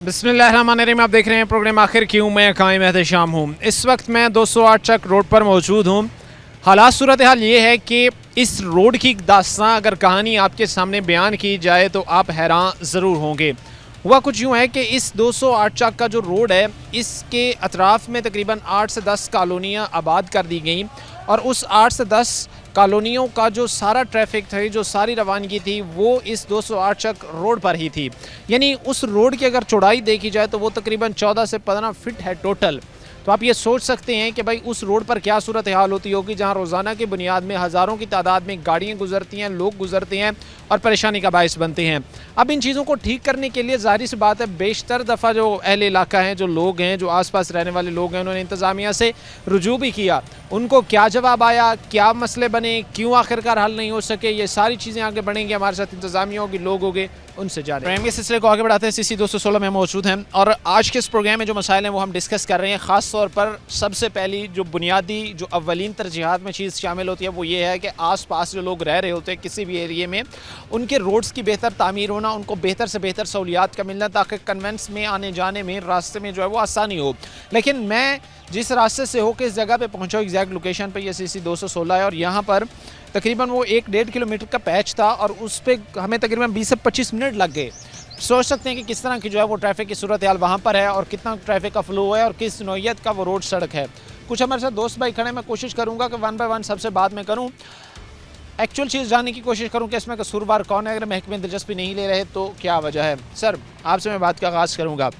बिस्मिल्लाहिर्रहमानिर्रहीम। आप देख रहे हैं प्रोग्राम आखिर क्यों, मैं कायम एहतशाम हूँ। इस वक्त मैं 208 चक रोड पर मौजूद हूँ। हालात सूरत हाल ये है कि इस रोड की दास्तां अगर कहानी आपके सामने बयान की जाए तो आप हैरान ज़रूर होंगे। हुआ कुछ यूँ है कि इस 208 चक का जो रोड है, इसके अतराफ़ में तकरीबन 8 से 10 कॉलोनियाँ आबाद कर दी गई और उस 8 से 10 कॉलोनियों का जो सारा ट्रैफिक थी, जो सारी रवानगी थी, वो इस 208 चक रोड पर ही थी। यानी उस रोड की अगर चौड़ाई देखी जाए तो वो तकरीबन 14 से 15 फीट है टोटल। तो आप ये सोच सकते हैं कि भाई उस रोड पर क्या सूरत हाल होती होगी, जहां रोज़ाना की बुनियाद में हज़ारों की तादाद में गाड़ियाँ गुजरती हैं, लोग गुजरते हैं और परेशानी का बायस बनते हैं। अब इन चीज़ों को ठीक करने के लिए ज़ाहिर सी बात है, बेशतर दफ़ा जो अहले इलाका हैं, जो लोग हैं, जो आसपास रहने वाले लोग हैं, उन्होंने इंतज़ामिया से रुजू भी किया। उनको क्या जवाब आया, क्या मसले बने, क्यों आखिरकार हल नहीं हो सके, ये सारी चीज़ें आगे बढ़ेंगी। हमारे साथ इंतज़ामिया होगी, लोग होंगे, उनसे जाने प्रोग्राम के सिलसिले को आगे बढ़ाते हैं। CC 216 में मौजूद हैं और आज के इस प्रोग्राम में जो मसाइल हैं वो हम डिस्कस कर रहे हैं। ख़ास तौर पर सबसे पहली जो बुनियादी जो अव्वलीन तरजीहात में चीज़ शामिल होती है वो ये है कि आस-पास जो लोग रह रहे होते हैं किसी भी एरिए में, उनके रोड्स की बेहतर तामीर होना, उनको बेहतर से बेहतर सहूलियात का मिलना, ताकि कन्वेंस में आने जाने में, रास्ते में जो है वो आसानी हो। लेकिन मैं जिस रास्ते से होकर इस जगह पे पहुंचा, एग्जैक्ट लोकेशन पे ये CC 216 है और यहाँ पर तकरीबन वो 1-1.5 किलोमीटर का पैच था और उस पर हमें तकरीबन 20 से 25 मिनट लग गए। सोच सकते हैं कि किस तरह की जो है वो ट्रैफिक की सूरत हाल वहाँ पर है और कितना ट्रैफिक का फ्लो है और किस नौइयत का वो रोड सड़क है। कुछ हमारे साथ दोस्त भाई खड़े, मैं कोशिश करूँगा कि 1 बाय 1 सबसे बाद में करूँ, एक्चुअल चीज़ जानने की कोशिश करूँ कि इसमें कसूरवार कौन है। अगर महकमे दिलचस्पी नहीं ले रहे तो क्या वजह है। सर, आपसे मैं बात का आगाज़ करूँगा,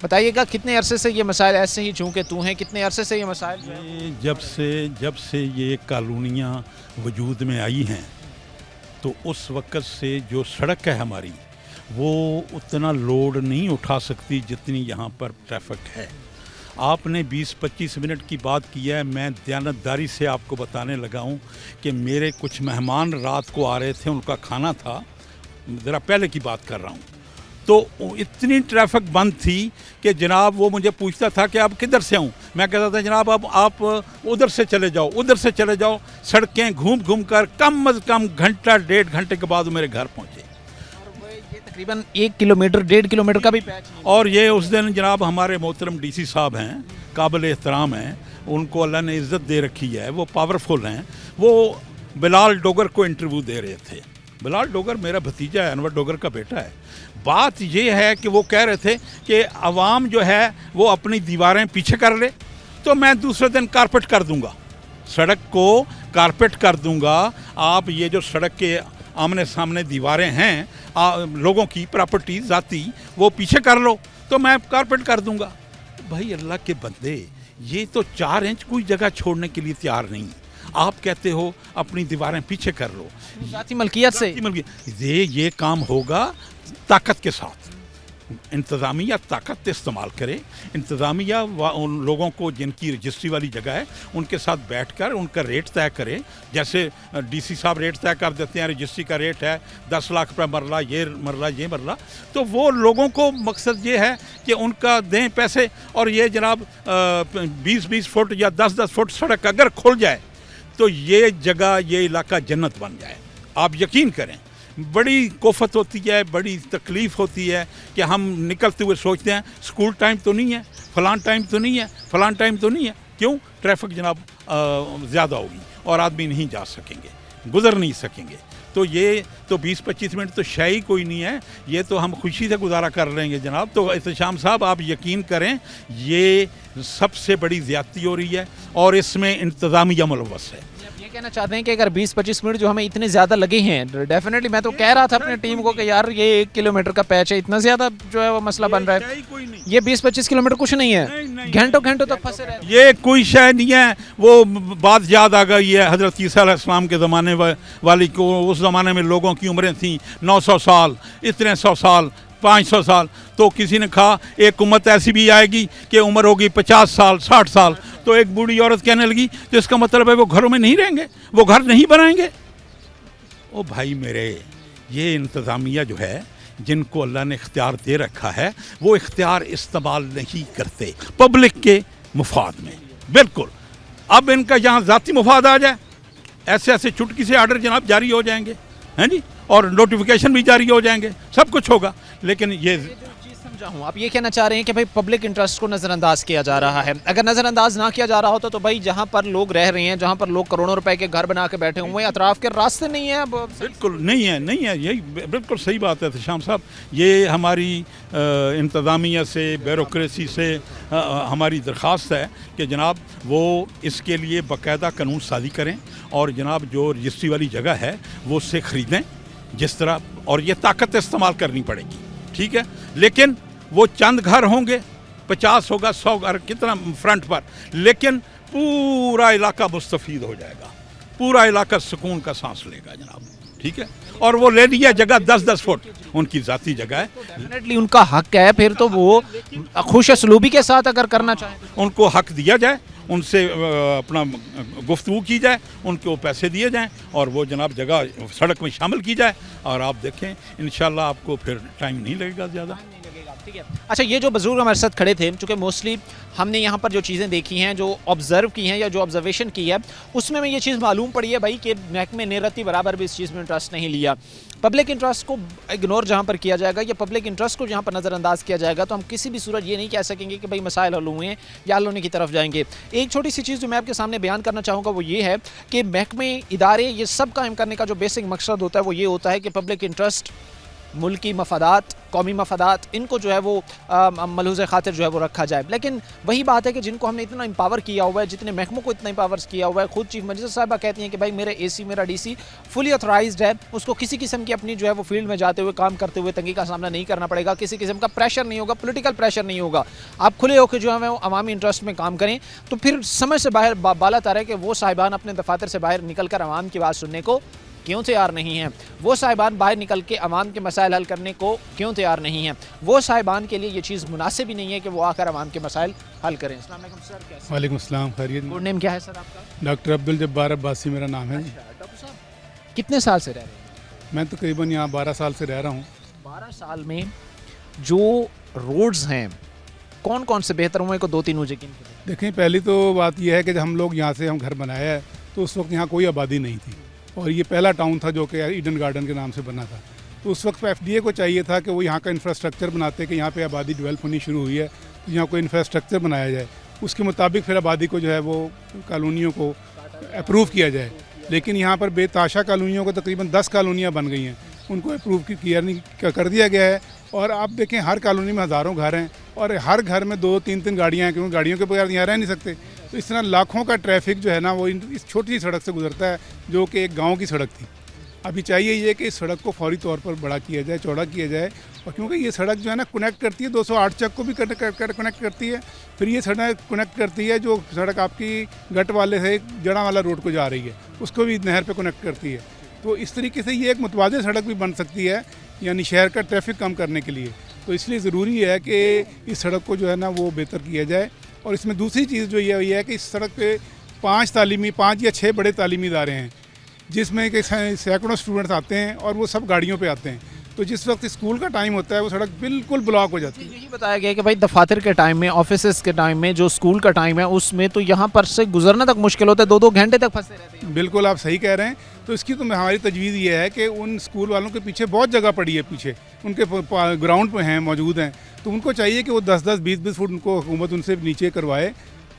बताइएगा कितने अरसे से ये मसाइल ऐसे ही चूँकि तू हैं, कितने अरसे से ये मसाइल जब से ये कॉलोनियाँ वजूद में आई हैं तो उस वक़्त से जो सड़क है हमारी वो उतना लोड नहीं उठा सकती जितनी यहाँ पर ट्रैफिक है। आपने 20-25 मिनट की बात की है, मैं दयानतदारी से आपको बताने लगा हूँ कि मेरे कुछ मेहमान रात को आ रहे थे, उनका खाना था, ज़रा पहले की बात कर रहा हूँ, तो इतनी ट्रैफिक बंद थी कि जनाब वो मुझे पूछता था कि आप किधर से आऊँ। मैं कहता था जनाब अब आप उधर से चले जाओ, उधर से चले जाओ। सड़कें घूम घूम कर कम अज़ कम घंटा 1.5 घंटे के बाद मेरे घर पहुँचे। ये तकरीबन 1 किलोमीटर 1.5 किलोमीटर का भी पैच नहीं। और ये उस दिन जनाब हमारे मोहतरम DC साहब हैं, काबिल एहतराम हैं, उनको अल्लाह ने इज़्ज़त दे रखी है, वो पावरफुल हैं। वो बिलाल डोगर को इंटरव्यू दे रहे थे। बिलाल डोगर मेरा भतीजा है, अनवर डोगर का बेटा है। बात ये है कि वो कह रहे थे कि अवाम जो है वो अपनी दीवारें पीछे कर ले तो मैं दूसरे दिन कारपेट कर दूंगा, सड़क को कारपेट कर दूंगा। आप ये जो सड़क के आमने सामने दीवारें हैं लोगों की प्रॉपर्टी जाती, वो पीछे कर लो तो मैं कारपेट कर दूंगा। भाई अल्लाह के बंदे, ये तो 4 इंच कोई जगह छोड़ने के लिए तैयार नहीं। आप कहते हो अपनी दीवारें पीछे कर लो, ज़ाती मलकियत से ये काम होगा ताकत के साथ। इंतज़ामिया ताकत इस्तेमाल करे, इंतज़ामिया उन लोगों को जिनकी रजिस्ट्री वाली जगह है उनके साथ बैठकर उनका रेट तय करे। जैसे DC साहब रेट तय कर देते हैं, रजिस्ट्री का रेट है 10 लाख रुपये मरला, ये मरला, तो वो लोगों को मकसद ये है कि उनका दें पैसे। और ये जनाब 20-20 फुट या 10-10 फुट सड़क अगर खुल जाए तो ये जगह, ये इलाका जन्नत बन जाए। आप यकीन करें, बड़ी कोफत होती है, बड़ी तकलीफ़ होती है कि हम निकलते हुए सोचते हैं स्कूल टाइम तो नहीं है, फ़लान टाइम तो नहीं है, फ़लान टाइम तो नहीं है। क्यों? ट्रैफिक जनाब ज़्यादा होगी और आदमी नहीं जा सकेंगे, गुज़र नहीं सकेंगे। तो ये तो 20-25 मिनट तो शय ही कोई नहीं है, ये तो हम खुशी से गुजारा कर लेंगे जनाब। तो एहतशाम साहब आप यकीन करें, ये सबसे बड़ी ज़्यादती हो रही है और इसमें इंतज़ामिया मुलव्वस है। कहना चाहते हैं कि अगर 20-25 मिनट जो हमें इतने ज़्यादा लगे हैं, डेफिनेटली मैं तो कह रहा था अपनी टीम को कि यार ये 1 किलोमीटर का पैच है, इतना ज़्यादा जो है वो मसला बन रहा है। ये 20-25 किलोमीटर कुछ नहीं है, घंटों घंटों तक फंसे रहे। ये कोई शय नहीं है। वो बात याद आ गई है हज़रत ईसा अलैहिस्सलाम के ज़माने वाली को। उस ज़माने में लोगों की उम्रें थीं 900 साल, इतने 100 साल, 500 साल। तो किसी ने कहा एक उम्मत ऐसी भी आएगी कि उम्र होगी 50 साल, 60 साल। तो एक बूढ़ी औरत कहने लगी तो इसका मतलब है वो घरों में नहीं रहेंगे, वो घर नहीं बनाएंगे। ओ भाई मेरे, ये इंतज़ामिया जो है, जिनको अल्लाह ने इख्तियार दे रखा है, वो इख्तियार इस्तेमाल नहीं करते पब्लिक के मुफाद में। बिल्कुल, अब इनका यहाँ ज़ाती मुफाद आ जाए, ऐसे ऐसे चुटकी से आर्डर जनाब जारी हो जाएंगे, हैं जी, और नोटिफिकेशन भी जारी हो जाएंगे, सब कुछ होगा। लेकिन ये समझा हूँ। आप ये कहना चाह रहे हैं कि भाई पब्लिक इंटरेस्ट को नज़रअंदाज किया जा रहा है। अगर नज़रअंदाज ना किया जा रहा होता तो भाई जहाँ पर लोग रह रहे हैं, जहाँ पर लोग करोड़ों रुपए के घर बना के बैठे हुए हैं, अतराफ के रास्ते नहीं है। अब बिल्कुल नहीं है, नहीं है, यही बिल्कुल सही बात है शाम साहब। ये हमारी इंतज़ामिया से, ब्यूरोक्रेसी से हमारी दरख्वास्त है कि जनाब वो इसके लिए बाकायदा कानून साजी करें और जनाब जो रजिस्ट्री वाली जगह है वो उससे ख़रीदें जिस तरह, और ये ताकत इस्तेमाल करनी पड़ेगी, ठीक है। लेकिन वो चंद घर होंगे, 50 होगा, 100 घर, कितना फ्रंट पर, लेकिन पूरा इलाका मुस्तफ़ीद हो जाएगा, पूरा इलाका सुकून का सांस लेगा जनाब, ठीक है। और वो ले लिया जगह 10-10 फुट, उनकी ज़ाती जगह है, डेफिनेटली उनका हक है। फिर तो वो खुश असलूबी के साथ अगर करना चाहें, उनको हक दिया जाए, उनसे अपना गुफ्तगू की जाए, उनको पैसे दिए जाएं और वो जनाब जगह सड़क में शामिल की जाए, और आप देखें इंशाल्लाह आपको फिर टाइम नहीं लगेगा ज़्यादा। ठीक है। अच्छा, ये जो बुजुर्ग हमारे साथ खड़े थे, चूँकि मोस्टली हमने यहाँ पर जो चीज़ें देखी हैं, जो ऑब्ज़र्व की हैं या जो ऑब्जर्वेशन की है, उसमें मैं ये चीज़ मालूम पड़ी है भाई कि महकमे ने रत्ती बराबर भी इस चीज़ में इंटरेस्ट नहीं लिया। पब्लिक इंटरेस्ट को इग्नोर जहाँ पर किया जाएगा या पब्लिक इंटरेस्ट को जहाँ पर नज़रअंदाज किया जाएगा, तो हम किसी भी सूरत ये नहीं कह सकेंगे कि भाई मसाइल हल हुए हैं या हल होने की तरफ जाएंगे। एक छोटी सी चीज़ जो मैं आपके सामने बयान करना चाहूँगा वो ये है कि महकमे, इदारे, ये सब कायम करने का जो बेसिक मकसद होता है वो ये होता है कि पब्लिक इंटरेस्ट, मुल्की मफादात, कौमी मफादात, इनको जो है वो मलहूज़ खातिर जो है वो रखा जाए। लेकिन वही बात है कि जिनको हमने इतना एम्पावर किया हुआ है, जितने महकमों को इतना एम्पावर किया हुआ है, खुद चीफ मजिस्ट्रेट साहिबा कहती हैं कि भाई मेरा एसी, मेरा डीसी फुली ऑथराइज्ड है, उसको किसी किस्म की अपनी जो है वो फील्ड में जाते हुए, काम करते हुए तंगी का सामना नहीं करना पड़ेगा, किसी किस्म का प्रेशर नहीं होगा, पोलिटिकल प्रेशर नहीं होगा। आप खुले होकर जो है वो अवामी इंटरेस्ट में काम करें, तो फिर समझ से बाहर बाला तार है कि वो साहिबान अपने दफातर से बाहर निकल कर अवाम की बात सुनने को क्यों तैयार नहीं हैं। वो साहिबान बाहर निकल के अवाम के मसाइल हल करने को क्यों तैयार नहीं हैं। वो साहिबान के लिए ये चीज़ मुनासिब ही नहीं है कि वो आकर अवाम के मसाइल हल करें। अस्सलाम वालेकुम सर, कैसे? वालेकुम अस्सलाम, खैरियत? गुड नेम क्या है सर आपका? डॉक्टर अब्दुल जब्बार अब्बासी मेरा नाम है। डॉक्टर साहब कितने साल से रह रहे हैं? मैं तकरीबन यहाँ 12 साल से रह रहा हूँ। 12 साल में जो रोड्स हैं कौन कौन से बेहतर हुए को 2-3 मुझे किन? देखें, पहली तो बात यह है कि जब हम लोग यहाँ से हम घर बनाया है तो उस वक्त यहाँ कोई आबादी नहीं थी, और ये पहला टाउन था जो कि ईडन गार्डन के नाम से बना था। तो उस वक्त एफडीए को चाहिए था कि वो यहाँ का इंफ्रास्ट्रक्चर बनाते कि यहाँ पे आबादी डेवलप होनी शुरू हुई है, तो यहाँ कोई इंफ्रास्ट्रक्चर बनाया जाए, उसके मुताबिक फिर आबादी को जो है वो कॉलोनियों को अप्रूव किया जाए। लेकिन यहाँ पर बेताशा कॉलोनियों को तकरीबन 10 कॉलोनियाँ बन गई हैं, उनको अप्रूव किया नहीं कर दिया गया है। और आप देखें हर कॉलोनी में हज़ारों घर हैं और हर घर में 2-3 गाड़ियाँ हैं, क्योंकि गाड़ियों के बगैर यहाँ रह नहीं सकते। तो इस तरह लाखों का ट्रैफिक जो है ना वो इस छोटी सी सड़क से गुजरता है जो कि एक गांव की सड़क थी। अभी चाहिए ये कि इस सड़क को फौरी तौर पर बड़ा किया जाए, चौड़ा किया जाए, और क्योंकि ये सड़क जो है ना कनेक्ट करती है 208 चक को भी कनेक्ट करती है, फिर ये सड़क कनेक्ट करती है जो सड़क आपकी गट वाले से जड़ा वाला रोड को जा रही है, उसको भी नहर पे कनेक्ट करती है। तो इस तरीके से ये एक मुतवाज़िन सड़क भी बन सकती है, यानी शहर का ट्रैफिक कम करने के लिए। तो इसलिए ज़रूरी है कि इस सड़क को जो है ना वो बेहतर किया जाए। और इसमें दूसरी चीज़ जो ये है कि इस सड़क पे 5 या 6 बड़े तालीमी इदारे हैं, जिसमें कि सैकड़ों स्टूडेंट्स आते हैं और वो सब गाड़ियों पे आते हैं। तो जिस वक्त स्कूल का टाइम होता है वो सड़क बिल्कुल ब्लॉक हो जाती है। यही बताया गया कि भाई दफातर के टाइम में, ऑफिस के टाइम में, जो स्कूल का टाइम है उसमें तो यहाँ पर से गुजरना तक मुश्किल होता है, 2-2 घंटे तक फंसे रहते हैं। बिल्कुल आप सही कह रहे हैं। तो इसकी तो हमारी तजवीज़ ये है कि उन स्कूल वालों के पीछे बहुत जगह पड़ी है, पीछे उनके ग्राउंड पे हैं, मौजूद हैं, तो उनको चाहिए कि वो 10-10, 20-20 फुट उनको हुकूमत उनसे नीचे करवाए,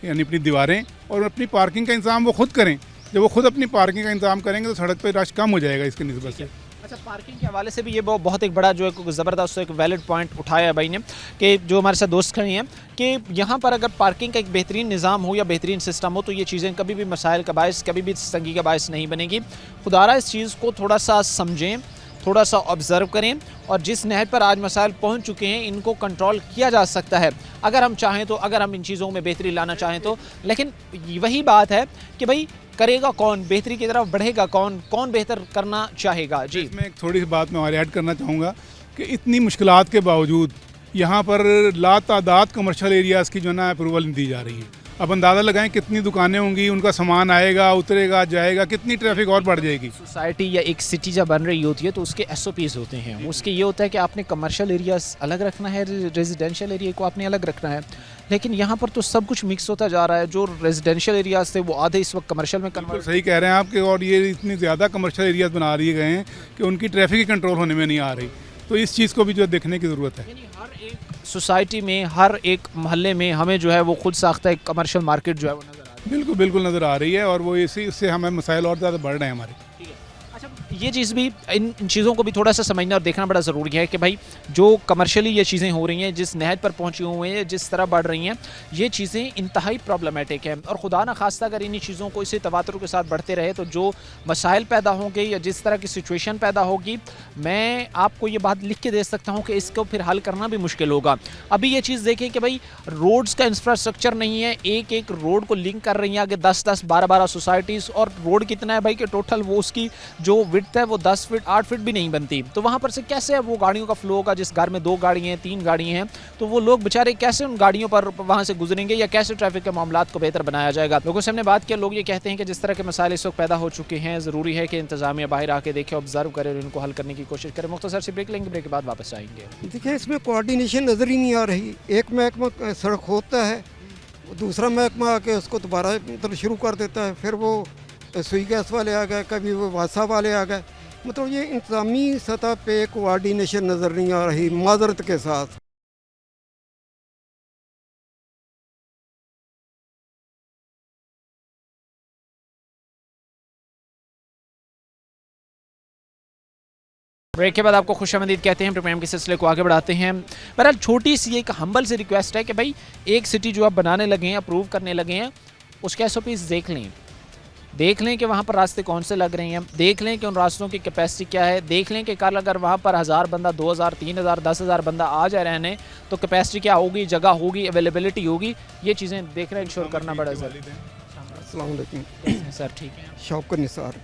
यानी अपनी दीवारें, और अपनी पार्किंग का इंतज़ाम वो खुद करें। जब वो खुद अपनी पार्किंग का इंतज़ाम करेंगे तो सड़क पर रश कम हो जाएगा इसके निस्बत से। अच्छा, पार्किंग के हवाले से भी ये बहुत एक बड़ा जो है ज़बरदस्त एक वैलिड पॉइंट उठाया है भाई ने, कि जो हमारे साथ दोस्त खड़े हैं कि यहाँ पर अगर पार्किंग का एक बेहतरीन निज़ाम हो या बेहतरीन सिस्टम हो तो ये चीज़ें कभी भी मसाइल का बायस, कभी भी तंगी का बायस नहीं बनेगी। खुदारा इस चीज़ को थोड़ा सा समझें, थोड़ा सा ऑब्ज़र्व करें, और जिस नहर पर आज मसाइल पहुँच चुके हैं इनको कंट्रोल किया जा सकता है अगर हम चाहें तो, अगर हम इन चीज़ों में बेहतरी लाना चाहें तो। लेकिन वही बात है कि भाई करेगा कौन, बेहतरी की तरफ बढ़ेगा कौन, कौन बेहतर करना चाहेगा। जी, इसमें एक थोड़ी सी बात मैं और ऐड करना चाहूँगा कि इतनी मुश्किलात के बावजूद यहाँ पर लातादाद कमर्शियल एरियाज़ की जो है ना अप्रूवल दी जा रही है। अब अंदाज़ा लगाएं कितनी दुकानें होंगी, उनका सामान आएगा, उतरेगा, जाएगा, कितनी ट्रैफिक और बढ़ जाएगी। सोसाइटी या एक सिटी जब बन रही होती है तो उसके SOPs होते हैं। उसके ये होता है कि आपने कमर्शियल एरियाज अलग रखना है, रेजिडेंशियल एरिया को आपने अलग रखना है। लेकिन यहाँ पर तो सब कुछ मिक्स होता जा रहा है। जो रेजिडेंशियल एरियाज थे वो आधे इस वक्त कमर्शियल में कन्वर्ट। सही कह रहे हैं आपके, और ये इतनी ज़्यादा कमर्शियल एरियाज बना दिए गए हैं कि उनकी ट्रैफिक ही कंट्रोल होने में नहीं आ रही। तो इस चीज़ को भी जो है देखने की ज़रूरत है। यानी हर एक सोसाइटी में, हर एक मोहल्ले में हमें जो है वो खुद साख्ता एक कमर्शियल मार्केट जो है वो नज़र आ रही है। बिल्कुल बिल्कुल नज़र आ रही है, और वो इसी इससे हमें मसाइल और ज़्यादा बढ़ रहे हैं हमारे। ठीक है। अच्छा, ये चीज़ भी, इन चीज़ों को भी थोड़ा सा समझना और देखना बड़ा ज़रूरी है कि भाई जो कमर्शियली ये चीज़ें हो रही हैं, जिस नहज पर पहुंची हुई हैं, जिस तरह बढ़ रही हैं, ये चीज़ें इंतहाई प्रॉब्लमेटिक हैं। और खुदा न खास्ता अगर इन्हीं चीज़ों को इसी तवातुर के साथ बढ़ते रहे तो जो मसाइल पैदा होंगे या जिस तरह की सिचुएशन पैदा होगी, मैं आपको ये बात लिख के दे सकता हूँ कि इसको फिर हल करना भी मुश्किल होगा। अभी ये चीज़ देखें कि भाई रोड्स का इंफ्रास्ट्रक्चर नहीं है, एक एक रोड को लिंक कर रही हैं आगे 10-10, 12-12 सोसाइटीज़, और रोड कितना है भाई कि टोटल वो उसकी जो विड्थ है वो 10 फीट 8 फीट भी नहीं बनती। तो वहाँ पर से कैसे वो गाड़ियों का फ्लो होगा? जिस घर में 2 गाड़ियाँ हैं, 3 गाड़ियाँ हैं, तो वो लोग बेचारे कैसे उन गाड़ियों पर वहाँ से गुजरेंगे, या कैसे ट्रैफिक के मामलात को बेहतर बनाया जाएगा? लोगों से हमने बात किया, लोग ये कहते हैं कि जिस तरह के मसाइल इस वक्त पैदा हो चुके हैं, ज़रूरी है कि इंतज़ामिया बाहर आके देखे, ऑब्जर्व करे और इनको हल करने की कोशिश करे। मुख्तसर सी ब्रेक लेंगे, ब्रेक के बाद वापस आएंगे। देखिए, इसमें कोऑर्डिनेशन नज़र ही नहीं आ रही। एक महकमा सड़क होता है, दूसरा महकमा आके उसको दोबारा मतलब शुरू कर देता है, फिर वो सुई गैस वाले आ गए, कभी वो वासा वाले आ गए। मतलब ये इंतज़ामी सतह पे कोऑर्डिनेशन नज़र नहीं आ रही, माजरत के साथ। ब्रेक के बाद आपको खुशामदीद कहते हैं। प्रोग्राम के सिलसिले को आगे बढ़ाते हैं। बहरहाल छोटी सी एक हम्बल सी रिक्वेस्ट है कि भाई एक सिटी जो आप बनाने लगे हैं, अप्रूव करने लगे हैं, उसके SOPs देख लें कि वहाँ पर रास्ते कौन से लग रहे हैं, देख लें कि उन रास्तों की कैपेसिटी क्या है, देख लें कि कल अगर वहाँ पर 1000 बंदा, 2000, 3000, 10,000 बंदा आ जाए रहने, तो कैपेसिटी क्या होगी, जगह होगी, अवेलेबिलिटी होगी। ये चीज़ें देखना इंश्योर करना बड़ा ज़रूरी है। अस्सलाम वालेकुम सर ठीक है, शौकत निसार।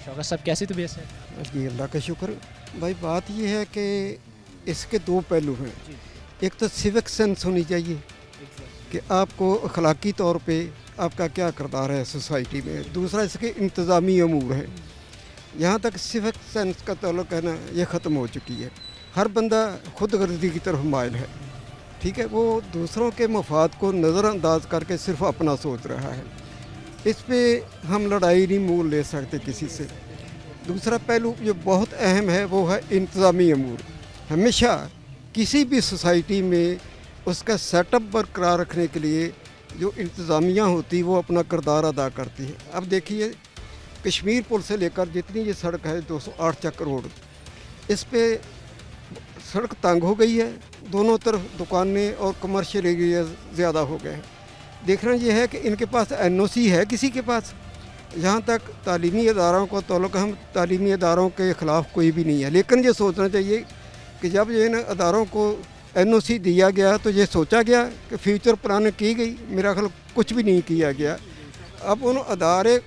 शौकत साहब कैसी तबीयत है? जी अल्लाह का शुक्र। भाई बात ये है कि इसके 2 पहलू हैं। एक तो सिविक सेंस होनी चाहिए कि आपको अखलाकी तौर पे आपका क्या किरदार है सोसाइटी में। दूसरा इसके इंतज़ामी अमूर है। यहाँ तक सिविक सेंस का ताल्लुक है ना, ये ख़त्म हो चुकी है। हर बंदा खुद गर्जी की तरफ माइल है, ठीक है। वो दूसरों के मफाद को नज़रअंदाज करके सिर्फ अपना सोच रहा है। इस पे हम लड़ाई नहीं मोल ले सकते किसी से। दूसरा पहलू जो बहुत अहम है वो है इंतज़ामी अमूर। हमेशा किसी भी सोसाइटी में उसका सेटअप बरकरार रखने के लिए जो इंतज़ामिया होती वो अपना किरदार अदा करती है। अब देखिए, कश्मीर पुल से लेकर जितनी ये सड़क है 208 चक रोड, इस पे सड़क तंग हो गई है, दोनों तरफ दुकानें और कमर्शियल एरिया ज़्यादा हो गए हैं। देखना यह है कि इनके पास NOC है किसी के पास। जहाँ तक तालीमी इदारों का ताल्लुक़, हम तालीमी इदारों के ख़िलाफ़ कोई भी नहीं है, लेकिन ये सोचना चाहिए कि जब ये इन इदारों को NOC दिया गया तो ये सोचा गया कि फ्यूचर प्लानिंग की गई। मेरा ख्याल कुछ भी नहीं किया गया। अब उन अदारे,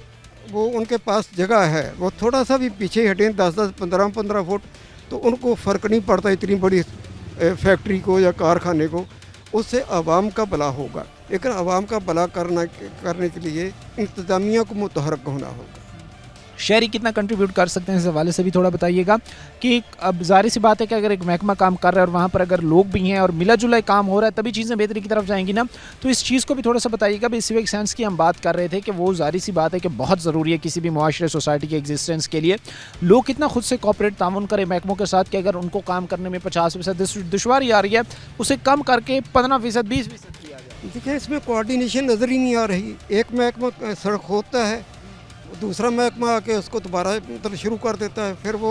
वो उनके पास जगह है, वो थोड़ा सा भी पीछे हटें 10-10, 15-15 फुट, तो उनको फ़र्क नहीं पड़ता इतनी बड़ी फैक्ट्री को या कारखाने को। उससे आवाम का भला होगा, लेकिन आवाम का भला करने के लिए इंतज़ामिया को मुतहरक होना होगा। शहरी कितना कंट्रीब्यूट कर सकते हैं, इस हवाले से भी थोड़ा बताइएगा कि अब जाहिर सी बात है कि अगर एक महकमा काम कर रहा है और वहाँ पर अगर लोग भी हैं और मिला जुला काम हो रहा है, तभी चीज़ें बेहतरी की तरफ जाएंगी ना। तो इस चीज़ को भी थोड़ा सा बताइएगा। भी सिविक सेंस की हम बात कर रहे थे कि वो जाहिर सी बात है कि बहुत ज़रूरी है किसी भी मुआशरे सोसाइटी के एग्जिस्टेंस के लिए। लोग कितना खुद से कॉपरेट तामुन करें महकमों के साथ कि अगर उनको काम करने में 50% दुश्वारी आ रही है, उसे कम करके 15%, 20% किया जाए। देखिए, इसमें कोऑर्डिनेशन नज़र ही नहीं आ रही। एक महकमा सड़क होता है, दूसरा महकमा आके उसको दोबारा मतलब शुरू कर देता है, फिर वो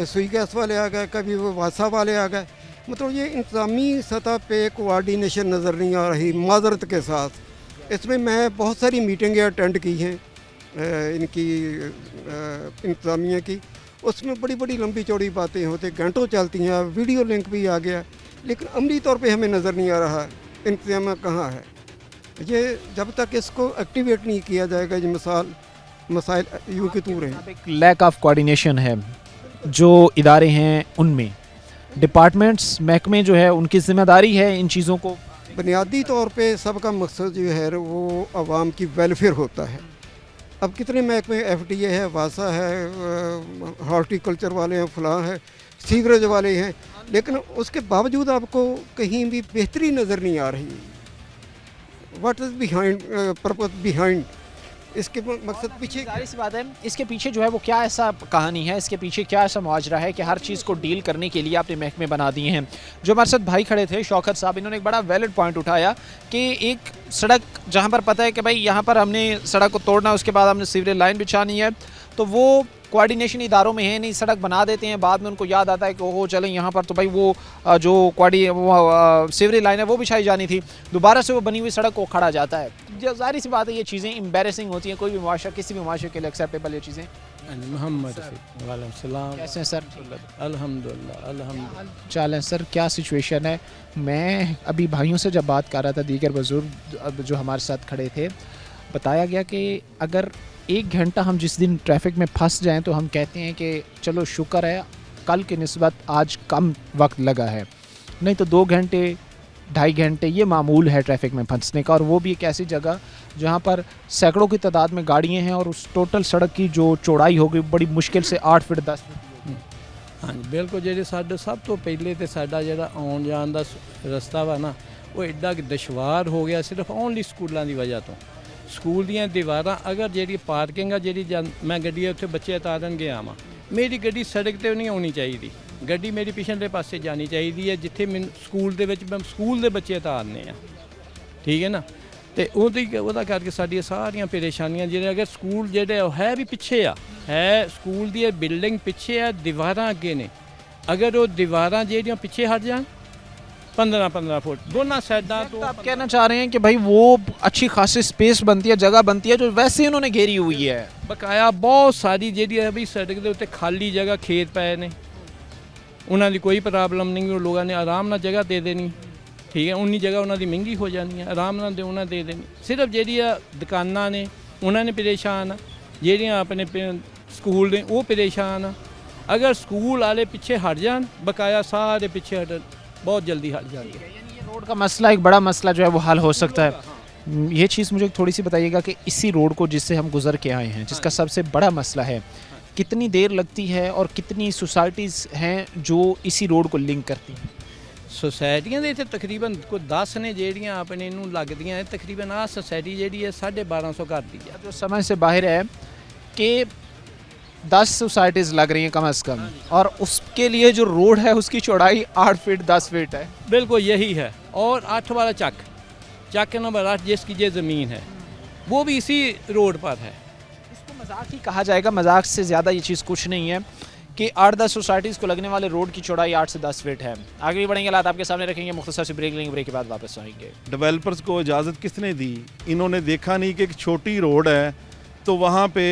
सुई गैस वाले आ गए, कभी वो वासा वाले आ गए। मतलब ये इंतज़ामी सतह पे कोऑर्डिनेशन नज़र नहीं आ रही, माजरत के साथ। इसमें मैं बहुत सारी मीटिंगें अटेंड की हैं इनकी इंतज़ामिया की। उसमें बड़ी बड़ी लंबी चौड़ी बातें होती, घंटों चलती हैं, वीडियो लिंक भी आ गया, लेकिन अमली तौर पे हमें नज़र नहीं आ रहा इंतज़ामिया कहाँ है। ये जब तक इसको एक्टिवेट नहीं किया जाएगा, ये मसाइल यूँ के तू रहे। एक लैक ऑफ कोऑर्डिनेशन है जो इदारे हैं उनमें, डिपार्टमेंट्स, महकमे जो है उनकी जिम्मेदारी है इन चीज़ों को। बुनियादी तौर पे सबका मकसद जो है वो आवाम की वेलफेयर होता है। अब कितने महकमे, FTA है, वासा है, हॉर्टिकल्चर वाले हैं, फलां है, सीवरेज वाले हैं, लेकिन उसके बावजूद आपको कहीं भी बेहतरी नज़र नहीं आ रही। What is behind purpose behind इसके मकसद पीछे जाहिर सी बात है, इसके पीछे जो है वो क्या ऐसा कहानी है, इसके पीछे क्या ऐसा मुआजरा है कि हर चीज़ को डील करने के लिए आपने महकमे बना दिए हैं। जो हमारे साथ भाई खड़े थे शौकत साहब, इन्होंने एक बड़ा वैलिड पॉइंट उठाया कि एक सड़क जहाँ पर पता है कि भाई यहाँ पर हमने सड़क को तोड़ना है, उसके बाद हमने सीवरेज लाइन बिछानी है, तो वो कोऑर्डिनेशन इदारों में है नहीं, सड़क बना देते हैं, बाद में उनको याद आता है कि ओहो चलें यहाँ पर तो भाई वो जो सीवरेज लाइन है वो बिछाई जानी थी, दोबारा से वो बनी हुई सड़क को खड़ा जाता है। जो जाहिर सी बात है ये चीज़ें एम्बेरसिंग होती हैं, कोई भी मुआशरा किसी भी मुआशरे के लिए एक्सेप्टेबल ये चीज़ें। मोहम्मद वालेकुम सलाम। कैसे हैं सर? अल्हम्दुलिल्लाह अल्हम्दुलिल्लाह। चालें सर, क्या सिचुएशन है? मैं अभी भाइयों से जब बात कर रहा था, दीगर बुजुर्ग जो हमारे साथ खड़े थे, बताया गया कि अगर 1 घंटा हम जिस दिन ट्रैफिक में फंस जाएं तो हम कहते हैं कि चलो शुक्र है कल की निस्बत आज कम वक्त लगा है, नहीं तो 2 घंटे 2.5 घंटे ये मामूल है ट्रैफिक में फंसने का, और वो भी एक ऐसी जगह जहाँ पर सैकड़ों की तादाद में गाड़ियाँ हैं और उस टोटल सड़क की जो चौड़ाई होगी बड़ी मुश्किल से 8 फीट 10 फीट। हाँ जी बिल्कुल, ਜਿਹੜੇ ਸਾਡੇ ਸਭ ਤੋਂ ਪਹਿਲੇ ਤੇ ਸਾਡਾ ਜਿਹੜਾ ਆਉਣ ਜਾਣ ਦਾ ਰਸਤਾ ਵਾ ਨਾ ਉਹ ਐਡਾ ਦੁਸ਼ਵਾਰ ਹੋ ਗਿਆ ਸਿਰਫ ਓਨਲੀ ਸਕੂਲਾਂ ਦੀ ਵਜ੍ਹਾ ਤੋਂ। ਸਕੂਲ ਦੀਆਂ ਦੀਵਾਰਾਂ ਅਗਰ ਜਿਹੜੀ ਪਾਰਕਿੰਗ ਆ ਜਿਹੜੀ ਮੈਂ ਗੱਡੀ ਉੱਥੇ ਬੱਚੇ ਉਤਾਰਨ ਗਿਆ ਵਾਂ, ਮੇਰੀ ਗੱਡੀ ਸੜਕ ਤੇ ਨਹੀਂ ਆਉਣੀ ਚਾਹੀਦੀ, ਗੱਡੀ ਮੇਰੀ ਪਿਛਲੇ ਪਾਸੇ ਜਾਣੀ ਚਾਹੀਦੀ ਹੈ ਜਿੱਥੇ ਮੈਨੂੰ ਸਕੂਲ ਦੇ ਵਿੱਚ ਮੈਂ ਸਕੂਲ ਦੇ ਬੱਚੇ ਉਤਾਰਨੇ ਆ, ਠੀਕ ਹੈ ਨਾ। ਤੇ ਉਹਦਾ ਕਰਕੇ ਸਾਡੀਆਂ ਸਾਰੀਆਂ ਪਰੇਸ਼ਾਨੀਆਂ ਜਿਹੜੇ ਅਗਰ ਸਕੂਲ ਜਿਹੜੇ ਉਹ ਹੈ ਵੀ ਪਿੱਛੇ ਆ, ਹੈ ਸਕੂਲ ਦੀ ਬਿਲਡਿੰਗ ਪਿੱਛੇ ਆ, ਦੀਵਾਰਾਂ ਅੱਗੇ ਨੇ, अगर वो दीवारां ਜਿਹੜੀਆਂ ਪਿੱਛੇ ਹਟ ਜਾਣ 15-15 फुट दोनों साइडा तो आप कहना चाह रहे हैं कि भाई वो अच्छी खासी स्पेस बनती है, जगह बनती है जो वैसे ही उन्होंने घेरी हुई है। बकाया बहुत सारी ਜਿਹੜੀ ਹੈ ਵੀ ਸੜਕ ਦੇ ਉੱਤੇ ਖਾਲੀ ਜਗ੍ਹਾ ਖੇਤ ਪਏ ਨੇ, ਉਹਨਾਂ ਦੀ ਕੋਈ ਪ੍ਰੋਬਲਮ ਨਹੀਂ, ਉਹ ਲੋਕਾਂ ਨੇ ਆਰਾਮ ਨਾਲ ਜਗ੍ਹਾ ਦੇ ਦੇਣੀ, ਠੀਕ ਹੈ। ਉਨੀ ਜਗ੍ਹਾ ਉਹਨਾਂ ਦੀ ਮਹਿੰਗੀ ਹੋ ਜਾਣੀ ਹੈ, ਆਰਾਮ ਨਾਲ ਉਹਨਾਂ ਦੇ ਦੇਣੀ। ਸਿਰਫ ਜਿਹੜੀ ਆ ਦੁਕਾਨਾਂ ਨੇ ਉਹਨਾਂ ਨੇ ਪਰੇਸ਼ਾਨ ਆ, ਜਿਹੜੀਆਂ ਆਪਣੇ ਸਕੂਲ ਨੇ ਉਹ ਪਰੇਸ਼ਾਨ ਆ। अगर स्कूल वाले पीछे हट जान बकाया सारे पीछे हट बहुत जल्दी हट जाएंगे। यानी ये रोड का मसला एक बड़ा मसला जो है वो हल हो सकता है। ये चीज़ मुझे थोड़ी सी बताइएगा कि इसी रोड को जिससे हम गुजर के आए हैं, जिसका सबसे बड़ा मसला है, कितनी देर लगती है और कितनी सोसाइटीज़ हैं जो इसी रोड को लिंक करती हैं? सोसाइटियां ਦੇ ਇੱਥੇ ਤਕਰੀਬਨ ਕੋਈ 10 ਨੇ ਜਿਹੜੀਆਂ ਆਪਣੇ ਨੂੰ ਲੱਗਦੀਆਂ, ਤਕਰੀਬਨ ਆ सोसाइटी ਜਿਹੜੀ ਹੈ 1250 ਘਰ ਦੀ ਹੈ। जो समझ से बाहर है कि 10 सोसाइटीज़ लग रही हैं कम अज़ कम, और उसके लिए जो रोड है उसकी चौड़ाई 8 फीट 10 फीट है। बिल्कुल यही है। और 8 वाला चक नंबर 8 जिसकी ये ज़मीन है वो भी इसी रोड पर है। इसको मजाक ही कहा जाएगा, मजाक से ज़्यादा ये चीज़ कुछ नहीं है कि 8-10 सोसाइटीज़ को लगने वाले रोड की चौड़ाई 8 से 10 फीट है। आगे भी बढ़ेंगे, हालात आपके सामने रखेंगे, मुख्तसर से ब्रेक लेंगे, ब्रेक के बाद वापस आएंगे। डेवलपर्स को इजाज़त किसने दी? इन्होंने देखा नहीं कि एक छोटी रोड है तो वहाँ पे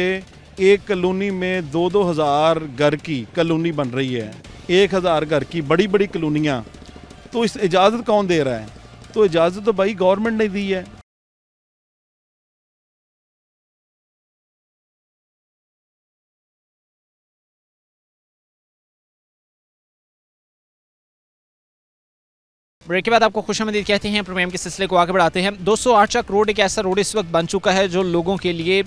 एक कॉलोनी में 2-2 हज़ार घर की कॉलोनी बन रही है, 1,000 घर की बड़ी बड़ी कॉलोनियाँ, तो इस इजाज़त कौन दे रहा है? तो इजाज़त तो भाई गवर्नमेंट ने दी है। ब्रेक के बाद आपको खुशामदीद कहते हैं। प्रोग्राम के सिलसिले को आगे बढ़ाते हैं। 208 चक रोड एक ऐसा रोड इस वक्त बन चुका है जो लोगों के लिए